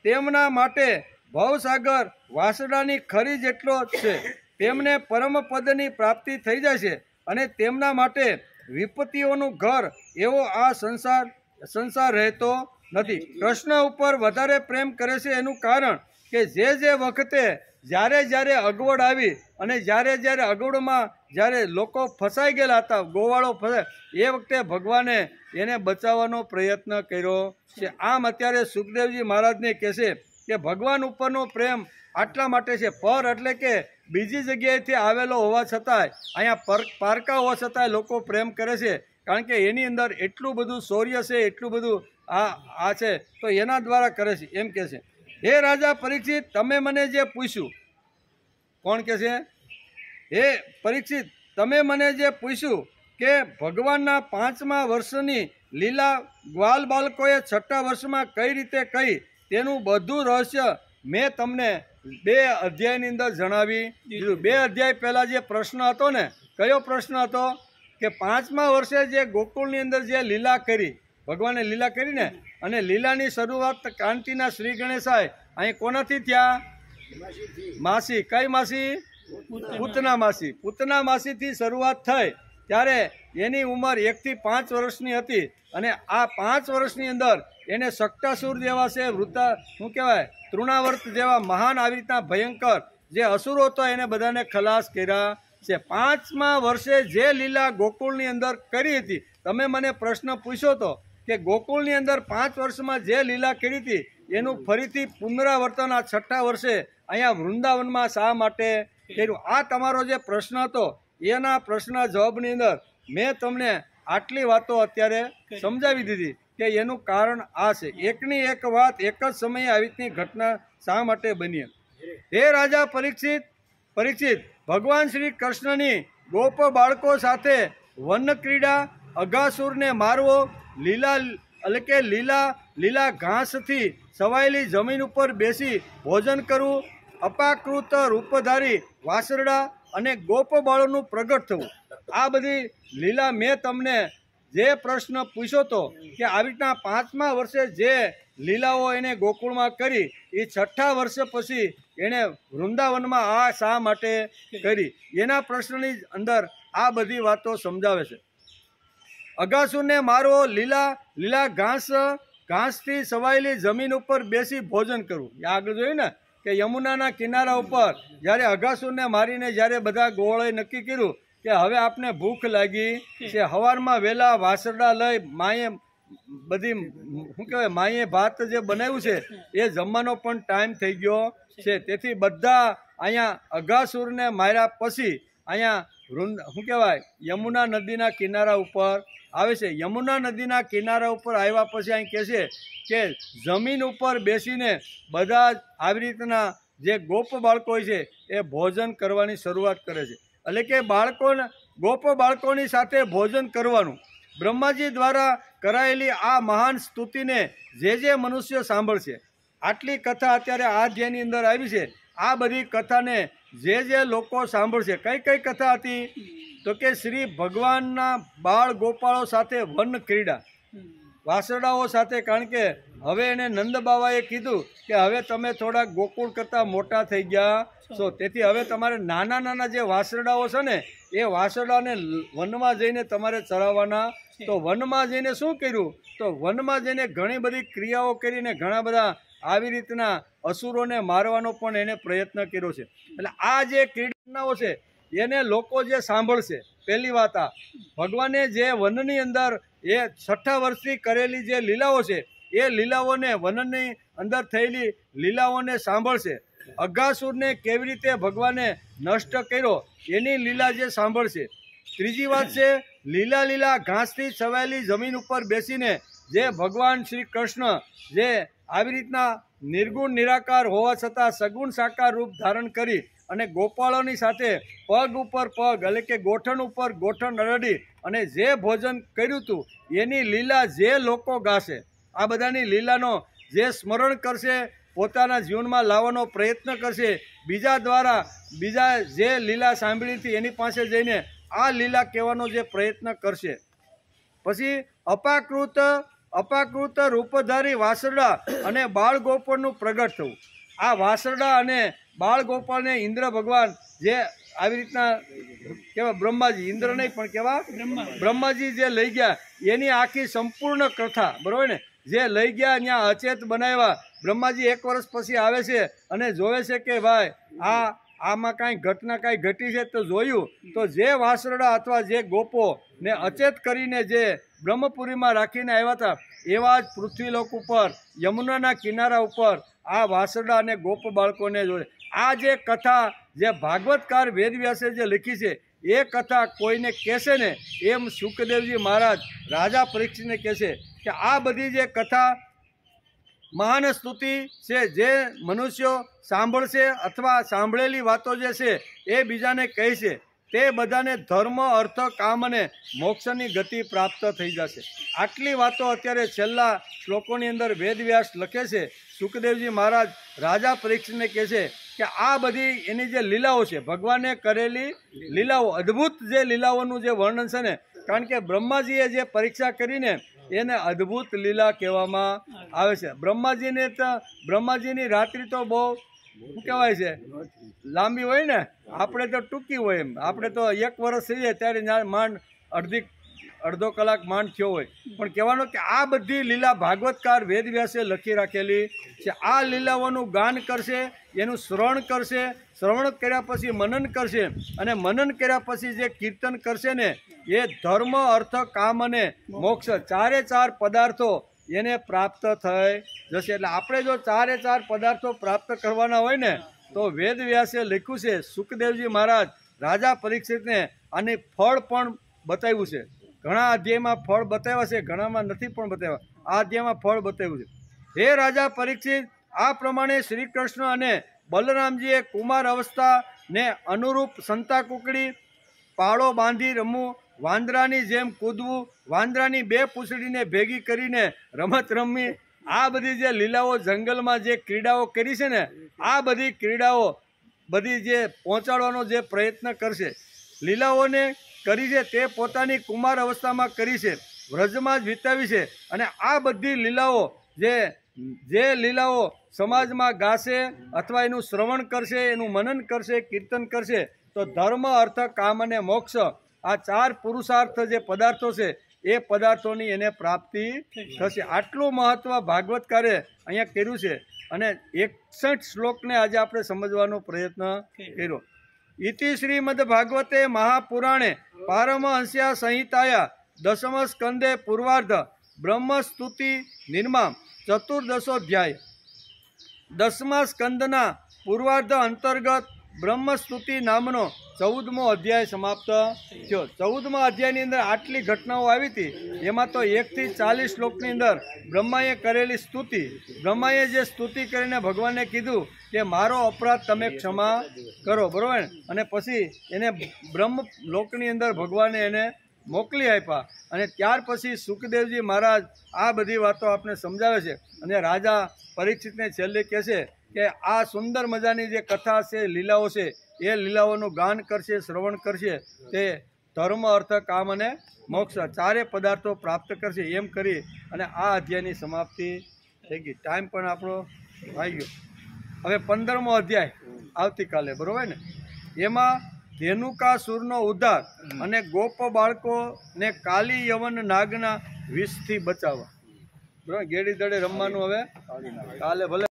તેમના માટે ભવસાગર વાસડાની ખરી જેટલો છે. તેમને પરમ પદની પ્રાપ્તિ થઈ જાય છે અને તેમના માટે વિપત્તિઓનું ઘર એવો આ સંસાર રહેતો નથી. કૃષ્ણ ઉપર વધારે પ્રેમ કરે છે એનું કારણ કે જે વખતે જ્યારે અગવડ આવી અને જ્યારે અગવડમાં જ્યારે લોકો ફસાઈ ગયેલા હતા, ગોવાળો ફસાય, એ વખતે ભગવાને એને બચાવવાનો પ્રયત્ન કર્યો છે. આમ અત્યારે સુખદેવજી મહારાજને કહેશે કે ભગવાન ઉપરનો પ્રેમ આટલા માટે છે. પર એટલે કે બીજી જગ્યાએથી આવેલો હોવા છતાંય અહીંયા પારકા હોવા છતાંય લોકો પ્રેમ કરે છે, કારણ કે એની અંદર એટલું બધું શૌર્ય છે, એટલું બધું આ છે, તો એના દ્વારા કરે છે. એમ કહે છે, હે રાજા પરીક્ષિત, તમે મને જે પૂછ્યું, કોણ કહે છે? હે પરીક્ષિત, તમે મને જે પૂછ્યું કે ભગવાનના 5મા વર્ષની લીલા ગ્વાલ બાળકોએ 6ઠા વર્ષમાં કઈ રીતે કહી, તેનું બધું રહસ્ય મેં તમને 2 અધ્યાયની અંદર જણાવી દીધું. 2 અધ્યાય પહેલાં જે પ્રશ્ન હતો ને, કયો પ્રશ્ન હતો? કે 5મા વર્ષે જે ગોકુળની અંદર જે લીલા કરી, ભગવાને લીલા કરીને, અને લીલાની શરૂઆત કાંતિના શ્રી ગણેશાય અહીં કોનાથી થયા? માસી. કઈ માસી? પૂતના માસી. પૂતના માસીથી શરૂઆત થઈ. ત્યારે એની ઉંમર 1 થી 5 વર્ષની હતી અને આ 5 વર્ષની અંદર એને શક્ટાસુર જેવા છે, શું કહેવાય, તૃણાવર્ત જેવા મહાન આવી રીતના ભયંકર જે અસુરો હતો એને બધાને ખલાસ કર્યા છે. 5મા વર્ષે જે લીલા ગોકુળની અંદર કરી હતી, તમે મને પ્રશ્ન પૂછ્યો હતો કે ગોકુળની અંદર 5 વર્ષમાં જે લીલા કરી હતી એનું ફરીથી પુનરાવર્તન આ 6ઠા વર્ષે અહીંયા વૃંદાવનમાં શા માટે કર્યું? આ તમારો જે પ્રશ્ન હતો એના પ્રશ્નના જવાબની અંદર મેં તમને આટલી વાતો અત્યારે સમજાવી દીધી કે એનું કારણ આ છે. એકની એક વાત એક જ સમયે આવી રીતની ઘટના શા માટે બની? હે રાજા પરીક્ષિત, ભગવાન શ્રી કૃષ્ણની ગોપ બાળકો સાથે વન ક્રીડા, અઘાસુરને મારવો, લીલા ઘાસથી સવાયેલી જમીન ઉપર બેસી ભોજન કરવું, અપાકૃત રૂપધારી વાસરડા અને ગોપ બાળોનું પ્રગટ થવું, આ બધી લીલા મેં તમને જે પ્રશ્ન પૂછ્યો હતો કે આવી રીતના 5મા વર્ષે જે લીલાઓ એને ગોકુળમાં કરી એ 6ઠા વર્ષ પછી એણે વૃંદાવનમાં આ શા માટે કરી, એના પ્રશ્નની અંદર આ બધી વાતો સમજાવે છે. અગાસુરને મારવો, લીલા ઘાસથી સવાયેલી જમીન ઉપર બેસી ભોજન કરવું. આગળ જોયું ને કે યમુનાના કિનારા ઉપર જ્યારે અગાસુરને મારીને જ્યારે બધા ગોળોએ નક્કી કર્યું કે હવે આપને ભૂખ લાગી છે, સવારમાં વહેલા વાસરડા લઈ માએ બધી શું કહેવાય માએ ભાત જે બનાવ્યું છે એ જમવાનો પણ ટાઈમ થઈ ગયો છે. તેથી બધા અહીંયા અઘાસુરને માર્યા પછી અહીંયા શું કહેવાય યમુના નદીના કિનારા ઉપર આવે છે. યમુના નદીના કિનારા ઉપર આવ્યા પછી અહીં કહે છે કે જમીન ઉપર બેસીને બધા જ આવી રીતના જે ગોપ બાળકો હોય છે એ ભોજન કરવાની શરૂઆત કરે છે. એટલે કે ગોપ બાળકોની સાથે ભોજન કરવાનું. બ્રહ્માજી દ્વારા કરાયેલી આ મહાન સ્તુતિને જે મનુષ્ય સાંભળશે, આટલી કથા અત્યારે આ જેની અંદર આવી છે, આ બધી કથાને જે લોકો સાંભળશે. કઈ કથા હતી? તો કે શ્રી ભગવાનના બાળ ગોપાળો સાથે વન ક્રીડા, વાસરડાઓ સાથે. કારણ કે હવે એને નંદ બાવાએ કીધું કે હવે તમે થોડાક ગોકુળ કરતાં મોટા થઈ ગયા છો, તેથી હવે તમારે નાના જે વાસરડાઓ છે ને એ વાસરડાને વનમાં જઈને તમારે ચરાવવાના. તો વનમાં જઈને શું કર્યું? તો વનમાં જઈને ઘણી બધી ક્રિયાઓ કરીને ઘણા બધા આવી રીતના અસુરોને મારવાનો પણ એને પ્રયત્ન કર્યો છે. એટલે આ જે ક્રીડાઓ છે એને લોકો જે સાંભળશે, પહેલી વાત આ ભગવાને જે વનની અંદર એ 6ઠા વર્ષથી કરેલી જે લીલાઓ છે એ લીલાઓને વનની અંદર થયેલી લીલાઓને સાંભળશે. અઘાસુરને કેવી રીતે ભગવાને નષ્ટ કર્યો એની લીલા જે સાંભળશે. ત્રીજી વાત છે લીલા ઘાસથી છવાયેલી જમીન ઉપર બેસીને જે ભગવાન શ્રી કૃષ્ણ જે આવી રીતના નિર્ગુણ નિરાકાર હોવા છતાં સગુણ સાકાર રૂપ ધારણ કરી અને ગોપાળોની સાથે પગ ઉપર પગ એટલે કે ગોઠણ ઉપર ગોઠણ અડડી અને જે ભોજન કર્યું હતું એની લીલા જે લોકો ગાશે, આ બધાની લીલાનો જે સ્મરણ કરશે, પોતાના જીવનમાં લાવવાનો પ્રયત્ન કરશે, બીજા જે લીલા સાંભળી હતી એની પાસે જઈને આ લીલા કહેવાનો જે પ્રયત્ન કરશે. પછી અપાકૃત રૂપધારી વાસરડા અને બાળ ગોપાળનું પ્રગટ થવું. આ વાસરડા અને બાળ ગોપાળને ઇન્દ્ર ભગવાન જે આવી રીતના કેવા બ્રહ્માજી, ઇન્દ્ર નહીં પણ કેવા બ્રહ્માજી જે લઈ ગયા એની આખી સંપૂર્ણ કથા, બરોબર ને, જે લઈ ગયા ત્યાં અચેત બનાવ્યા. બ્રહ્માજી 1 વર્ષ પછી આવે છે અને જોવે છે કે ભાઈ આમાં કાંઈ ઘટના ઘટી છે. તો જોયું તો જે વાસરડા અથવા જે ગોપો ને અચેત કરીને જે બ્રહ્મપુરીમાં રાખીને આવ્યા હતા એવા જ પૃથ્વીલોક ઉપર યમુનાના કિનારા ઉપર આ વાસરડા અને ગોપ બાળકોને જોડે. આ જે કથા જે ભાગવતકાર વેદવ્યાસે જે લખી છે એ કથા કોઈને કહેશે ને એમ સુખદેવજી મહારાજ રાજા પરીક્ષિતને કહેશે કે આ બધી જે કથા મહાન સ્તુતિ છે જે મનુષ્યો સાંભળશે અથવા સાંભળેલી વાતો જે છે એ બીજાને કહેશે, તે બધાને ધર્મ, અર્થ, કામ અને મોક્ષની ગતિ પ્રાપ્ત થઈ જશે. આટલી વાતો અત્યારે છેલ્લા શ્લોકોની અંદર વેદવ્યાસ લખે છે. સુખદેવજી મહારાજ રાજા પરીક્ષિતને કહે છે કે આ બધી એની જે લીલાઓ છે, ભગવાને કરેલી લીલાઓ, અદ્ભુત જે લીલાઓનું જે વર્ણન છે ને, કારણ કે બ્રહ્માજીએ જે પરીક્ષા કરીને એને અદ્ભુત લીલા કહેવામાં આવે છે. બ્રહ્માજીની રાત્રિ તો બહુ શું કહેવાય છે લાંબી હોય ને, આપણે તો ટૂંકી હોય. એમ આપણે તો 1 વર્ષ થઈ જાય ત્યારે માંડ અડધો કલાક માંડ થયો હોય, પણ કહેવાનો કે આ બધી લીલા ભાગવતકાર વેદવ્યાસે લખી રાખેલી છે. આ લીલાઓનું ગાન કરશે, એનું શ્રવણ કરશે, શ્રવણ કર્યા પછી મનન કરશે, અને મનન કર્યા પછી જે કીર્તન કરશે ને એ ધર્મ, અર્થ, કામ અને મોક્ષ ચારે ચાર પદાર્થો એને પ્રાપ્ત થઈ જશે. એટલે આપણે જો ચારે ચાર પદાર્થો પ્રાપ્ત કરવાના હોય ને તો વેદવ્યાસે લખ્યું છે. સુખદેવજી મહારાજ રાજા પરીક્ષિતને આની ફળ પણ બતાવ્યું છે. ઘણા અધ્યાયમાં ફળ બતાવ્યા છે, ઘણામાં નથી પણ બતાવ્યા. આ અધ્યાયમાં ફળ બતાવ્યું છે. હે રાજા પરીક્ષિત, આ પ્રમાણે શ્રી કૃષ્ણ અને બલરામજીએ કુમાર અવસ્થાને અનુરૂપ સંતા કુકડી, પાળો બાંધી રમવું, વાંદરાની જેમ કૂદવું, વાંદરાની બે પૂંછડીને ભેગી કરીને રમત રમવી, આ બધી જે લીલાઓ જંગલમાં જે ક્રીડાઓ કરી છે ને, આ બધી ક્રીડાઓ બધી જે પહોંચાડવાનો જે પ્રયત્ન કરશે, લીલાઓને કરી છે તે પોતાની કુમાર અવસ્થામાં કરી છે, વ્રજમાં જ વિતાવી છે. અને આ બધી લીલાઓ જે લીલાઓ સમાજમાં ગાશે અથવા એનું શ્રવણ કરશે, એનું મનન કરશે, કીર્તન કરશે, તો ધર્મ, અર્થ, કામ અને મોક્ષ આ ચાર પુરુષાર્થ જે પદાર્થો છે એ પદાર્થોની એને પ્રાપ્તિ થશે. આટલું મહત્વ ભાગવતકારે અહીંયા કર્યું છે. અને 61 શ્લોકને આજે આપણે સમજવાનો પ્રયત્ન કર્યો. ઇતિ શ્રીમદ ભાગવતે મહાપુરાણે પારમહંસ્યા સંહિતાયા દશમ સ્કંદે પૂર્વાર્ધ બ્રહ્મસ્તુતિ નિર્મામ ચતુર્દશોધ્યાય. 10મા સ્કંદના પૂર્વાર્ધ અંતર્ગત બ્રહ્મસ્તુતિ નામનો 14મો અધ્યાય સમાપ્ત થયો. 14મા અધ્યાયની અંદર આટલી ઘટનાઓ આવી હતી. એમાં તો 1 થી 40 શ્લોકની અંદર બ્રહ્માએ કરેલી સ્તુતિ, બ્રહ્માએ જે સ્તુતિ કરીને ભગવાનને કીધું કે મારો અપરાધ તમે ક્ષમા કરો, બરોબર. અને પછી એને બ્રહ્મ લોકની અંદર ભગવાને એને મોકલી આપ્યા. અને ત્યાર પછી સુખદેવજી મહારાજ આ બધી વાતો આપણે સમજાવે છે. અને રાજા પરીક્ષિતને છેલ્લે કહે છે કે આ સુંદર મજાની જે કથા છે, લીલાઓ છે, એ લીલાઓનું ગાન કરશે, શ્રવણ કરશે, તે ધર્મ, અર્થ, કામ અને મોક્ષ ચારે પદાર્થો પ્રાપ્ત કરશે. એમ કરી અને આ અધ્યાયની સમાપ્તિ થઈ ગઈ. ટાઈમ પણ આપણો આવી ગયો. હવે 15મો અધ્યાય આવતીકાલે, બરોબર ને. એમાં ધેનુકાસુરનો ઉદ્ધાર અને ગોપ બાળકોને કાલી યવન નાગના વિષથી બચાવવા. બરોબર, ગેડી દડે રમવાનું હવે કાલે ભલે.